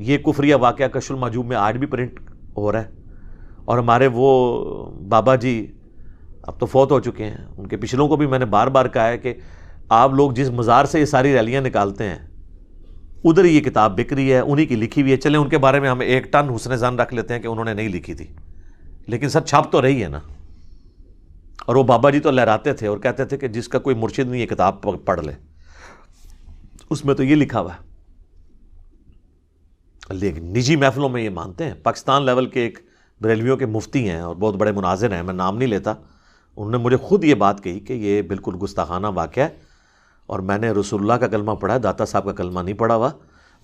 یہ کفریہ واقعہ کشف المحجوب میں آج بھی پرنٹ ہو رہا ہے. اور ہمارے وہ بابا جی اب تو فوت ہو چکے ہیں، ان کے پچھلوں کو بھی میں نے بار بار کہا ہے کہ آپ لوگ جس مزار سے یہ ساری ریلیاں نکالتے ہیں ادھر یہ کتاب بک رہی ہے، انہی کی لکھی ہوئی ہے. چلیں ان کے بارے میں ہم 1 ٹن حسن ظن رکھ لیتے ہیں کہ انہوں نے نہیں لکھی تھی، لیکن سر چھپ تو رہی ہے نا. اور وہ بابا جی تو لہراتے تھے اور کہتے تھے کہ جس کا کوئی مرشد نہیں یہ کتاب پڑھ لے. اس میں تو یہ لکھا ہوا ہے. لیکن نجی محفلوں میں یہ مانتے ہیں. پاکستان لیول کے ایک بریلویوں کے مفتی ہیں اور بہت بڑے مناظر ہیں، میں نام نہیں لیتا، انہوں نے مجھے خود یہ بات کہی کہ یہ بالکل گستاخانہ واقعہ ہے، اور میں نے رسول اللہ کا کلمہ پڑھا ہے، داتا صاحب کا کلمہ نہیں پڑھا ہوا،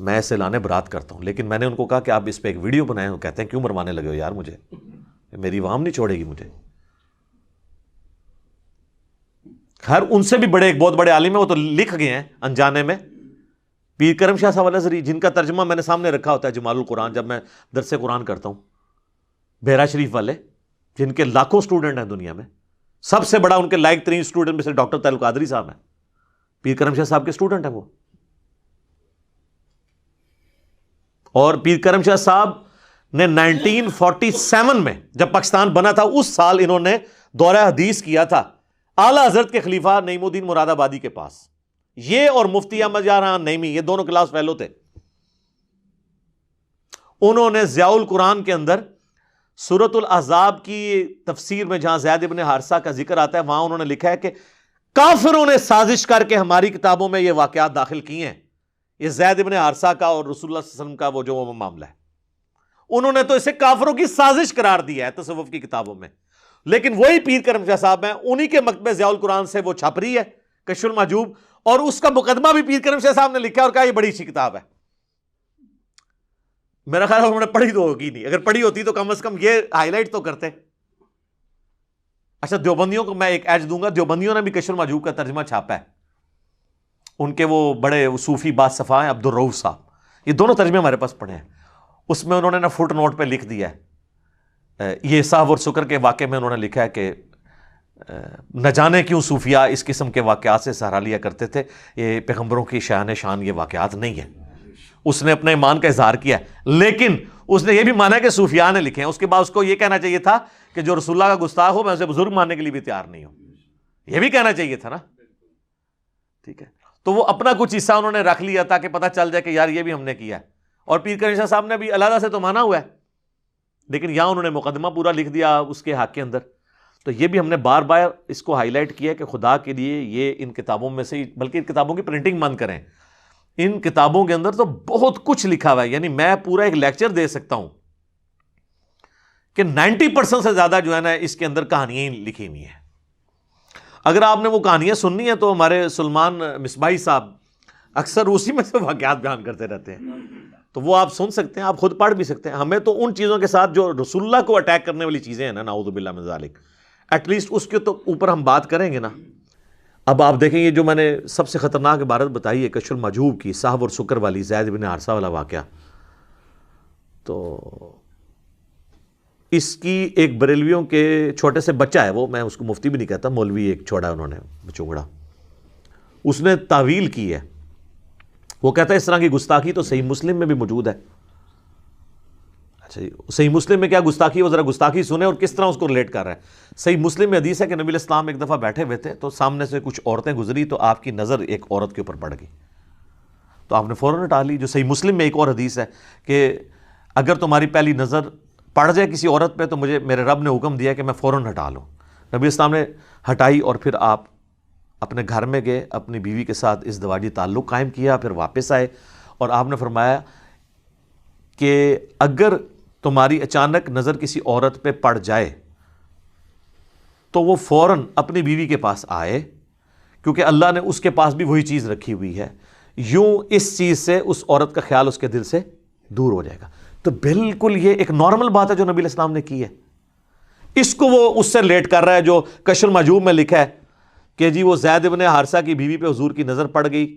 میں اسے لانے برات کرتا ہوں. لیکن میں نے ان کو کہا کہ آپ اس پہ ایک ویڈیو بنائیں. وہ کہتے ہیں کیوں مروانے لگے ہو یار مجھے، میری عوام نہیں چھوڑے گی مجھے. خیر ان سے بھی بڑے ایک بہت بڑے عالم ہیں, وہ تو لکھ گئے ہیں انجانے میں, پیر کرم شاہ صاحب الازہری, جن کا ترجمہ میں نے سامنے رکھا ہوتا ہے جمال القرآن جب میں درس قرآن کرتا ہوں, بحیرہ شریف والے, جن کے لاکھوں سٹوڈنٹ ہیں دنیا میں. سب سے بڑا ان کے لائق ترین سٹوڈنٹ میں سے ڈاکٹر طاہر القادری صاحب ہیں, پیر کرم شاہ صاحب کے سٹوڈنٹ ہیں وہ. اور پیر کرم شاہ صاحب نے 1947 میں جب پاکستان بنا تھا, اس سال انہوں نے دورہ حدیث کیا تھا اعلیٰ حضرت کے خلیفہ نعیم الدین مراد آبادی کے پاس. یہ اور مفتی احمد جان نعیمی, یہ دونوں کلاس فیلو تھے. انہوں نے ضیاء القرآن کے اندر سورۃ الاحزاب کی تفسیر میں جہاں زید ابن حارثہ کا ذکر آتا ہے, وہاں انہوں نے لکھا ہے کہ کافروں نے سازش کر کے ہماری کتابوں میں یہ واقعات داخل کیے ہیں. یہ زید ابن حارثہ کا اور رسول اللہ صلی اللہ علیہ وسلم کا وہ جو معاملہ ہے, انہوں نے تو اسے کافروں کی سازش قرار دیا ہے تصوف کی کتابوں میں. لیکن وہی پیر کرم شاہ صاحب ہیں, انہی کے مکتبہ ضیاء القرآن سے وہ چھپ رہی ہے کشف المحجوب, اور اس کا مقدمہ بھی پیر کرم شاہ صاحب نے لکھا اور کہا یہ بڑی اچھی کتاب ہے. میرا خیال ہے انہوں نے پڑھی تو ہوگی نہیں, اگر پڑھی ہوتی تو کم از کم یہ ہائی لائٹ تو کرتے. اچھا دیوبندیوں کو میں ایک ایج دوں گا, دیوبندیوں نے بھی کشف المحجوب کا ترجمہ چھاپا ہے. ان کے وہ بڑے صوفی باد صفا ہیں عبدالرؤف صاحب, یہ دونوں ترجمے ہمارے پاس پڑھے ہیں. اس میں انہوں نے فٹ نوٹ پہ لکھ دیا ہے, یہ صاحب اور سکر کے واقعے میں انہوں نے لکھا ہے کہ نہ جانے کیوں صوفیاء اس قسم کے واقعات سے سہارا لیا کرتے تھے, یہ پیغمبروں کی شان یہ واقعات نہیں ہیں. اس نے اپنے ایمان کا اظہار کیا ہے, لیکن اس نے یہ بھی مانا کہ صوفیاء نے لکھے ہیں. اس کے بعد اس کو یہ کہنا چاہیے تھا کہ جو رسول اللہ کا گستاخ ہو میں اسے بزرگ ماننے کے لیے بھی تیار نہیں ہوں, یہ بھی کہنا چاہیے تھا نا. ٹھیک ہے, تو وہ اپنا کچھ حصہ انہوں نے رکھ لیا تاکہ پتہ چل جائے کہ یار یہ بھی ہم نے کیا ہے. اور پیر کرم شاہ صاحب نے بھی علیحدہ سے تو مانا ہوا ہے, لیکن یہاں انہوں نے مقدمہ پورا لکھ دیا اس کے حق کے اندر. تو یہ بھی ہم نے بار بار اس کو ہائی لائٹ کیا کہ خدا کے لیے یہ ان کتابوں میں سے, بلکہ ان کتابوں کی پرنٹنگ بند کریں. ان کتابوں کے اندر تو بہت کچھ لکھا ہوا ہے, یعنی میں پورا ایک لیکچر دے سکتا ہوں کہ 90% سے زیادہ جو ہے نا اس کے اندر کہانیاں ہی لکھی ہوئی ہیں. اگر آپ نے وہ کہانیاں سننی ہیں تو ہمارے سلمان مصباحی صاحب اکثر اسی میں سے واقعات بیان کرتے رہتے ہیں, تو وہ آپ سن سکتے ہیں, آپ خود پڑھ بھی سکتے ہیں. ہمیں تو ان چیزوں کے ساتھ جو رسول اللہ کو اٹیک کرنے والی چیزیں ہیں نا, نعوذ باللہ من ذالک, ایٹ لیسٹ اس کے تو اوپر ہم بات کریں گے نا. اب آپ دیکھیں یہ جو میں نے سب سے خطرناک عبارت بتائی ہے کشف المحجوب کی, صاحب اور سکر والی, زید بن حارثہ والا واقعہ, تو اس کی ایک بریلویوں کے چھوٹے سے بچہ ہے, وہ میں اس کو مفتی بھی نہیں کہتا, مولوی ایک چھوڑا انہوں نے بچوڑا, اس نے تعویل کی ہے. وہ کہتا ہے اس طرح کی گستاخی تو صحیح مسلم میں بھی موجود ہے. اچھا جی, صحیح مسلم میں کیا گستاخی, وہ ذرا گستاخی سنیں اور کس طرح اس کو ریلیٹ کر رہا ہے. صحیح مسلم میں حدیث ہے کہ نبی علیہ السلام ایک دفعہ بیٹھے ہوئے تھے, تو سامنے سے کچھ عورتیں گزری, تو آپ کی نظر ایک عورت کے اوپر پڑ گئی, تو آپ نے فوراً ہٹا لی. جو صحیح مسلم میں ایک اور حدیث ہے کہ اگر تمہاری پہلی نظر پڑ جائے کسی عورت پہ تو مجھے میرے رب نے حکم دیا کہ میں فوراً ہٹا لوں. نبی علیہ السلام نے ہٹائی اور پھر آپ اپنے گھر میں گئے, اپنی بیوی کے ساتھ ازدواجی تعلق قائم کیا, پھر واپس آئے, اور آپ نے فرمایا کہ اگر تمہاری اچانک نظر کسی عورت پہ پڑ جائے تو وہ فوراً اپنی بیوی کے پاس آئے, کیونکہ اللہ نے اس کے پاس بھی وہی چیز رکھی ہوئی ہے, یوں اس چیز سے اس عورت کا خیال اس کے دل سے دور ہو جائے گا. تو بالکل یہ ایک نارمل بات ہے جو نبی علیہ السلام نے کی ہے. اس کو وہ اس سے ریلیٹ کر رہا ہے جو کشف المحجوب میں لکھا ہے کہ جی وہ زید ابن حارثہ کی بیوی پہ حضور کی نظر پڑ گئی,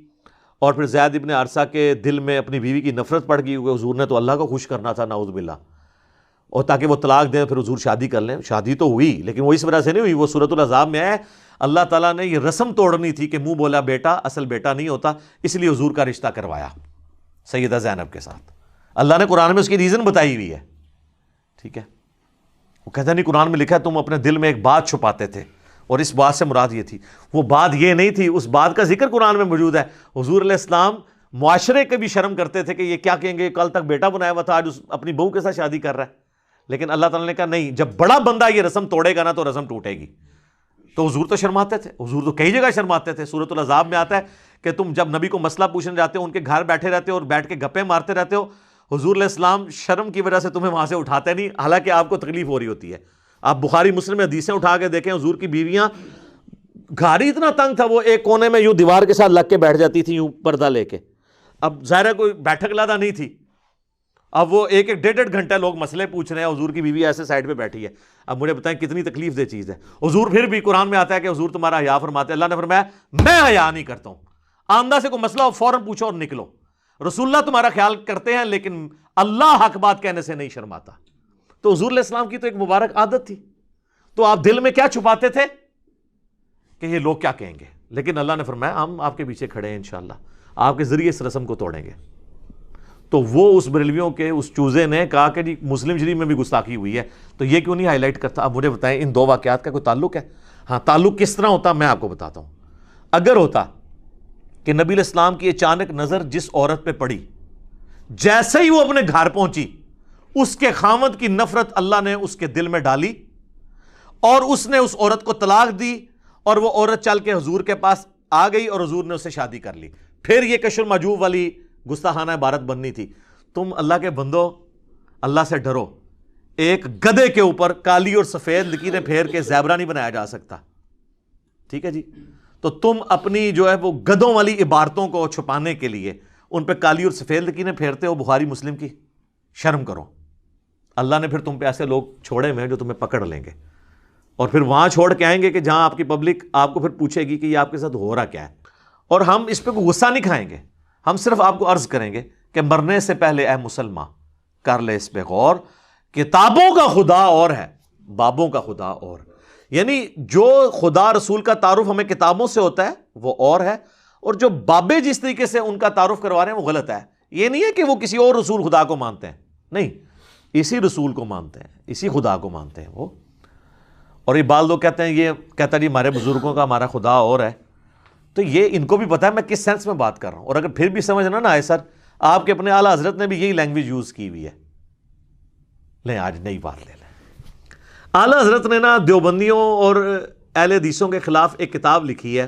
اور پھر زید ابن حارثہ کے دل میں اپنی بیوی کی نفرت پڑ گئی, حضور نے تو اللہ کو خوش کرنا تھا نعوذ باللہ, اور تاکہ وہ طلاق دیں پھر حضور شادی کر لیں. شادی تو ہوئی لیکن وہ اس وجہ سے نہیں ہوئی, وہ سورۃ الاحزاب میں ہے اللہ تعالیٰ نے یہ رسم توڑنی تھی کہ منہ بولا بیٹا اصل بیٹا نہیں ہوتا, اس لیے حضور کا رشتہ کروایا سیدہ زینب کے ساتھ. اللہ نے قرآن میں اس کی ریزن بتائی ہوئی ہے. ٹھیک ہے, وہ کہتا نہیں قرآن میں لکھا ہے تم اپنے دل میں ایک بات چھپاتے تھے, اور اس بات سے مراد یہ تھی, وہ بات یہ نہیں تھی, اس بات کا ذکر قرآن میں موجود ہے. حضور علیہ السلام معاشرے کے بھی شرم کرتے تھے کہ یہ کیا کہیں گے, کل تک بیٹا بنایا ہوا تھا, آج اپنی بہو کے ساتھ شادی کر رہا ہے. لیکن اللہ تعالیٰ نے کہا نہیں, جب بڑا بندہ یہ رسم توڑے گا نا تو رسم ٹوٹے گی. تو حضور تو شرماتے تھے, حضور تو کئی جگہ شرماتے تھے. سورۃ الاحزاب میں آتا ہے کہ تم جب نبی کو مسئلہ پوچھنے جاتے ہو, ان کے گھر بیٹھے رہتے ہو اور بیٹھ کے گپیں مارتے رہتے ہو, حضور علیہ السلام شرم کی وجہ سے تمہیں وہاں سے اٹھاتے نہیں, حالانکہ آپ کو تکلیف ہو رہی ہوتی ہے. آپ بخاری مسلم میں حدیثیں اٹھا کے دیکھیں, حضور کی بیویاں, گھر ہی اتنا تنگ تھا, وہ ایک کونے میں یوں دیوار کے ساتھ لگ کے بیٹھ جاتی تھی یوں پردہ لے کے. اب ظاہر ہے کوئی بیٹھک لادہ نہیں تھی, اب وہ ایک ایک 1.5 گھنٹہ لوگ مسئلے پوچھ رہے ہیں، حضور کی بیوی ایسے سائڈ پہ بیٹھی ہے. اب مجھے بتائیں کتنی تکلیف دہ چیز ہے. حضور پھر بھی قرآن میں آتا ہے کہ حضور تمہارا حیا فرماتے ہیں. اللہ نے فرمایا میں حیا نہیں کرتا ہوں، آمدہ سے کوئی مسئلہ ہو فوراً پوچھو اور نکلو. رسول اللہ تمہارا خیال کرتے ہیں لیکن اللہ حق بات کہنے سے نہیں شرماتا. تو حضور علیہ السلام کی تو ایک مبارک عادت تھی. تو آپ دل میں کیا چھپاتے تھے کہ یہ لوگ کیا کہیں گے، لیکن اللہ نے فرمایا ہم آپ کے پیچھے کھڑے ہیں، انشاءاللہ آپ کے ذریعے اس رسم کو توڑیں گے. تو وہ اس بریلویوں کے اس چوزے نے کہا کہ جی مسلم شریف میں بھی گستاخی ہوئی ہے، تو یہ کیوں نہیں ہائی لائٹ کرتا؟ اب مجھے بتائیں ان 2 واقعات کا کوئی تعلق ہے؟ ہاں، تعلق کس طرح ہوتا میں آپ کو بتاتا ہوں. اگر ہوتا کہ نبی علیہ السلام کی اچانک نظر جس عورت پہ پڑی، جیسے ہی وہ اپنے گھر پہنچی اس کے خاوند کی نفرت اللہ نے اس کے دل میں ڈالی اور اس نے اس عورت کو طلاق دی، اور وہ عورت چل کے حضور کے پاس آ گئی اور حضور نے اسے شادی کر لی. پھر یہ کشر ماجوب والی گستاخانہ عبارت بننی تھی. تم اللہ کے بندو اللہ سے ڈرو. ایک گدھے کے اوپر کالی اور سفید لکیریں پھیر کے زیبرا نہیں بنایا جا سکتا، ٹھیک ہے جی؟ تو تم اپنی جو ہے وہ گدھوں والی عبارتوں کو چھپانے کے لیے ان پہ کالی اور سفید لکیریں پھیرتے ہو. بخاری مسلم کی شرم کرو. اللہ نے پھر تم پہ ایسے لوگ چھوڑے ہوئے ہیں جو تمہیں پکڑ لیں گے اور پھر وہاں چھوڑ کے آئیں گے کہ جہاں آپ کی پبلک آپ کو پھر پوچھے گی کہ یہ آپ کے ساتھ ہو رہا کیا ہے. اور ہم اس پہ کوئی غصہ نہیں کھائیں گے، ہم صرف آپ کو عرض کریں گے کہ مرنے سے پہلے اے مسلمان کر لے اس پہ غور. کتابوں کا خدا اور ہے، بابوں کا خدا اور. یعنی جو خدا رسول کا تعارف ہمیں کتابوں سے ہوتا ہے وہ اور ہے، اور جو بابے جس طریقے سے ان کا تعارف کروا رہے ہیں وہ غلط ہے. یہ نہیں ہے کہ وہ کسی اور رسول خدا کو مانتے ہیں، نہیں، اسی رسول کو مانتے ہیں، اسی خدا کو مانتے ہیں وہ. اور یہ بعض لوگ کہتے ہیں، یہ کہتا ہے جی ہمارے بزرگوں کا ہمارا خدا اور ہے. تو یہ ان کو بھی پتا ہے میں کس سینس میں بات کر رہا ہوں. اور اگر پھر بھی سمجھنا نہ آئے سر، آپ کے اپنے اعلیٰ حضرت نے بھی یہی لینگویج یوز کی ہوئی ہے. لیں آج نئی بات لے لیں. اعلیٰ حضرت نے نا دیوبندیوں اور اہل حدیثوں کے خلاف ایک کتاب لکھی ہے،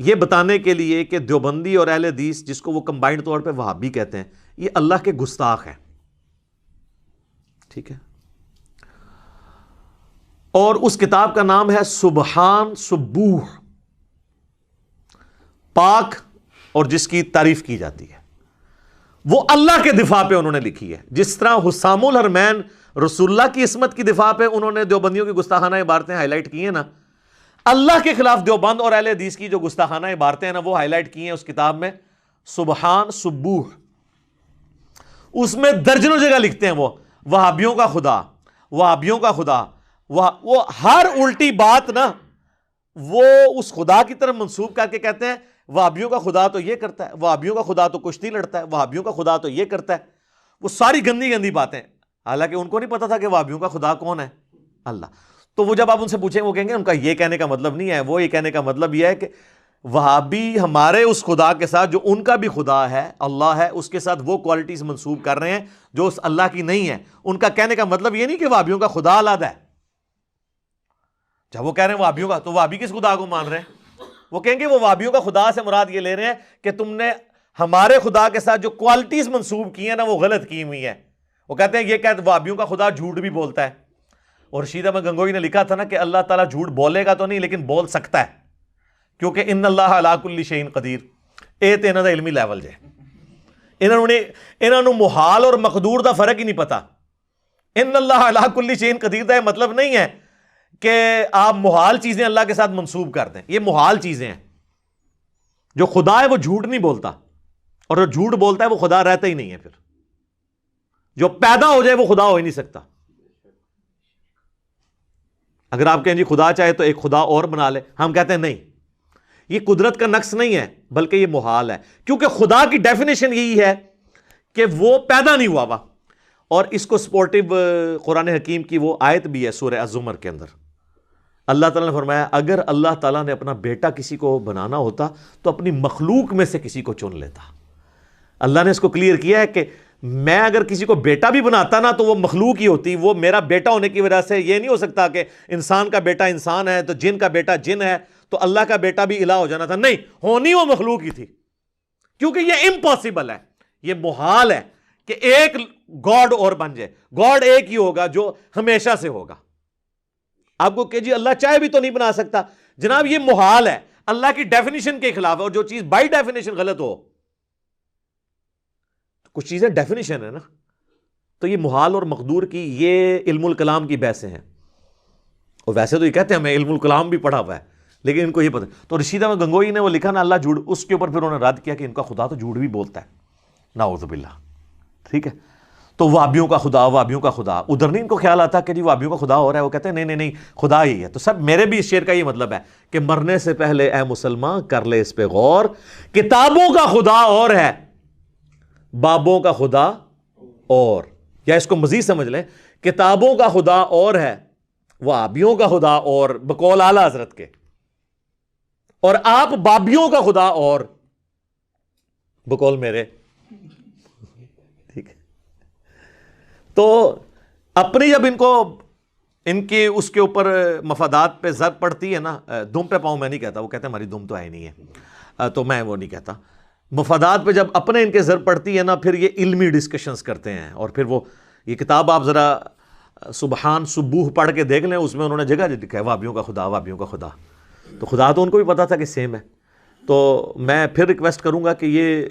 یہ بتانے کے لیے کہ دیوبندی اور اہل حدیث جس کو وہ کمبائنڈ طور پہ وہابی کہتے ہیں، یہ اللہ کے گستاخ ہیں، ٹھیک ہے؟ اور اس کتاب کا نام ہے سبحان سبوح، پاک اور جس کی تعریف کی جاتی ہے. وہ اللہ کے دفاع پہ انہوں نے لکھی ہے. جس طرح حسام الحرمین رسول اللہ کی عصمت کی دفاع پہ انہوں نے دیوبندیوں کی گستاخانہ عبارتیں ہائی لائٹ کی ہیں نا، اللہ کے خلاف دیوبند اور اہل حدیث کی جو گستاخانہ عبارتیں ہیں نا وہ ہائی لائٹ کی ہیں اس کتاب میں، سبحان سبوح. اس میں درجنوں جگہ لکھتے ہیں وہ وہابیوں کا خدا، وہابیوں کا خدا. وہ ہر الٹی بات نا وہ اس خدا کی طرف منسوب کر کے کہتے ہیں وہابیوں کا خدا تو یہ کرتا ہے، وہابیوں کا خدا تو کشتی لڑتا ہے، وہابیوں کا خدا تو یہ کرتا ہے. وہ ساری گندی گندی باتیں، حالانکہ ان کو نہیں پتا تھا کہ وہابیوں کا خدا کون ہے، اللہ. تو وہ جب آپ ان سے پوچھیں وہ کہیں گے ان کا یہ کہنے کا مطلب نہیں ہے، وہ یہ کہنے کا مطلب یہ ہے کہ وہابی ہمارے اس خدا کے ساتھ جو ان کا بھی خدا ہے اللہ ہے، اس کے ساتھ وہ کوالٹیز منسوب کر رہے ہیں جو اس اللہ کی نہیں ہے. ان کا کہنے کا مطلب یہ نہیں کہ وہابیوں کا خدا علیحدہ ہے. جب وہ کہہ رہے ہیں وہابیوں کا، تو وہابی کس خدا کو مان رہے ہیں؟ وہ کہیں گے وہ وہابیوں کا خدا سے مراد یہ لے رہے ہیں کہ تم نے ہمارے خدا کے ساتھ جو کوالٹیز منسوب کی ہیں نا وہ غلط کی ہوئی ہیں. وہ کہتے ہیں یہ کہتے وہابیوں کا خدا جھوٹ بھی بولتا ہے. اور رشید احمد گنگوئی نے لکھا تھا نا کہ اللہ تعالیٰ جھوٹ بولے گا تو نہیں لیکن بول سکتا ہے، کیونکہ ان اللہ علی کل شیء قدیر. اے تے انہاں دا علمی لیول جے، انہاں نوں محال اور مقدور دا فرق ہی نہیں پتا. ان اللہ علی کل شیء قدیر دا مطلب نہیں ہے کہ آپ محال چیزیں اللہ کے ساتھ منسوب کر دیں. یہ محال چیزیں ہیں. جو خدا ہے وہ جھوٹ نہیں بولتا، اور جو جھوٹ بولتا ہے وہ خدا رہتا ہی نہیں ہے. پھر جو پیدا ہو جائے وہ خدا ہو ہی نہیں سکتا. اگر آپ کہیں جی خدا چاہے تو ایک خدا اور بنا لے، ہم کہتے ہیں نہیں، یہ قدرت کا نقص نہیں ہے بلکہ یہ محال ہے، کیونکہ خدا کی ڈیفینیشن یہی ہے کہ وہ پیدا نہیں ہوا. اور اس کو سپورٹیو قرآن حکیم کی وہ آیت بھی ہے سورہ الزمر کے اندر. اللہ تعالیٰ نے فرمایا اگر اللہ تعالیٰ نے اپنا بیٹا کسی کو بنانا ہوتا تو اپنی مخلوق میں سے کسی کو چن لیتا. اللہ نے اس کو کلیئر کیا ہے کہ میں اگر کسی کو بیٹا بھی بناتا نا تو وہ مخلوق ہی ہوتی. وہ میرا بیٹا ہونے کی وجہ سے یہ نہیں ہو سکتا کہ انسان کا بیٹا انسان ہے تو جن کا بیٹا جن ہے تو اللہ کا بیٹا بھی الہ ہو جانا تھا. نہیں، ہونی وہ مخلوق ہی تھی، کیونکہ یہ امپاسبل ہے، یہ محال ہے کہ ایک گاڈ اور بن جائے. گاڈ ایک ہی ہوگا جو ہمیشہ سے ہوگا. آپ کو کہ جی اللہ چاہے بھی تو نہیں بنا سکتا، جناب یہ محال ہے، اللہ کی ڈیفینیشن کے خلاف ہے. اور جو چیز بائی ڈیفینیشن غلط ہو کچھ چیزیں ڈیفینیشن ہے نا. تو یہ محال اور مقدور کی یہ علم الکلام کی بحثیں ہیں. اور ویسے تو یہ کہتے ہیں ہمیں علم الکلام بھی پڑھا ہوا ہے, لیکن ان کو یہ پتہ. تو رشید احمد گنگوئی نے وہ لکھا نا اللہ جھوٹ, اس کے اوپر پھر انہوں نے رد کیا کہ ان کا خدا تو جھوٹ بھی بولتا ہے, نعوذ باللہ. ٹھیک ہے, تو وہابیوں کا خدا, وہابیوں کا خدا. ادھر نہیں ان کو خیال آتا کہ جی وہابیوں کا خدا ہو رہا ہے, وہ کہتے ہیں نہیں خدا ہی ہے. تو سب میرے بھی اس شعر کا یہ مطلب ہے کہ مرنے سے پہلے اے مسلمان کر لے اس پہ غور, کتابوں کا خدا اور ہے, بابوں کا خدا اور, یا اس کو مزید سمجھ لیں, کتابوں کا خدا اور ہے, وہابیوں کا خدا اور بقول اعلیٰ حضرت کے, اور آپ بابیوں کا خدا اور بقول میرے. ٹھیک ہے, تو اپنی جب ان کو ان کے اس کے اوپر مفادات پہ ضرب پڑتی ہے نا, دم پہ پاؤں میں نہیں کہتا, وہ کہتے ہیں ہماری دم تو ہے نہیں ہے, تو میں وہ نہیں کہتا. مفادات پہ جب اپنے ان کے ضرب پڑتی ہے نا, پھر یہ علمی ڈسکشنز کرتے ہیں. اور پھر وہ یہ کتاب آپ ذرا سبحان سبوح پڑھ کے دیکھ لیں, اس میں انہوں نے جگہ لکھا ہے وہابیوں کا خدا, وہابیوں کا خدا. تو خدا تو ان کو بھی پتا تھا کہ سیم ہے. تو میں پھر ریکویسٹ کروں گا کہ یہ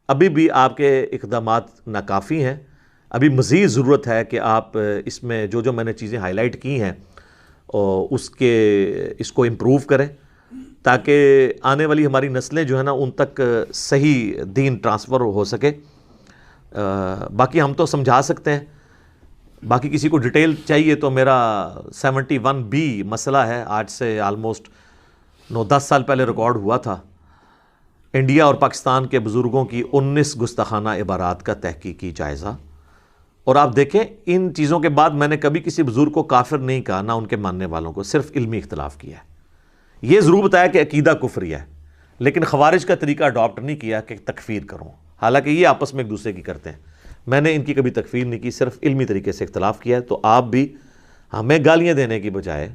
ابھی بھی آپ کے اقدامات ناکافی ہیں, ابھی مزید ضرورت ہے کہ آپ اس میں جو میں نے چیزیں ہائی لائٹ کی ہیں اس کو امپروو کریں, تاکہ آنے والی ہماری نسلیں جو ہے نا ان تک صحیح دین ٹرانسفر ہو سکے. باقی ہم تو سمجھا سکتے ہیں, باقی کسی کو ڈیٹیل چاہیے تو میرا 71B مسئلہ ہے, آج سے آلموسٹ 9-10 سال پہلے ریکارڈ ہوا تھا. انڈیا اور پاکستان کے بزرگوں کی 19 گستاخانہ عبارات کا تحقیقی جائزہ. اور آپ دیکھیں ان چیزوں کے بعد میں نے کبھی کسی بزرگ کو کافر نہیں کہا, نہ ان کے ماننے والوں کو, صرف علمی اختلاف کیا ہے. یہ ضرور بتایا کہ عقیدہ کفری ہے, لیکن خوارج کا طریقہ اڈاپٹ نہیں کیا کہ تکفیر کروں, حالانکہ یہ آپس میں ایک دوسرے کی کرتے ہیں. میں نے ان کی کبھی تکفیر نہیں کی, صرف علمی طریقے سے اختلاف کیا ہے. تو آپ بھی ہمیں گالیاں دینے کی بجائے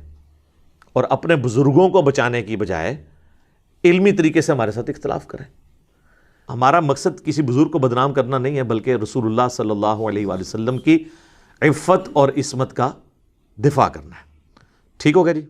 اور اپنے بزرگوں کو بچانے کی بجائے علمی طریقے سے ہمارے ساتھ اختلاف کریں. ہمارا مقصد کسی بزرگ کو بدنام کرنا نہیں ہے, بلکہ رسول اللہ صلی اللہ علیہ وآلہ وسلم کی عفت اور عصمت کا دفاع کرنا ہے. ٹھیک ہو گیا جی.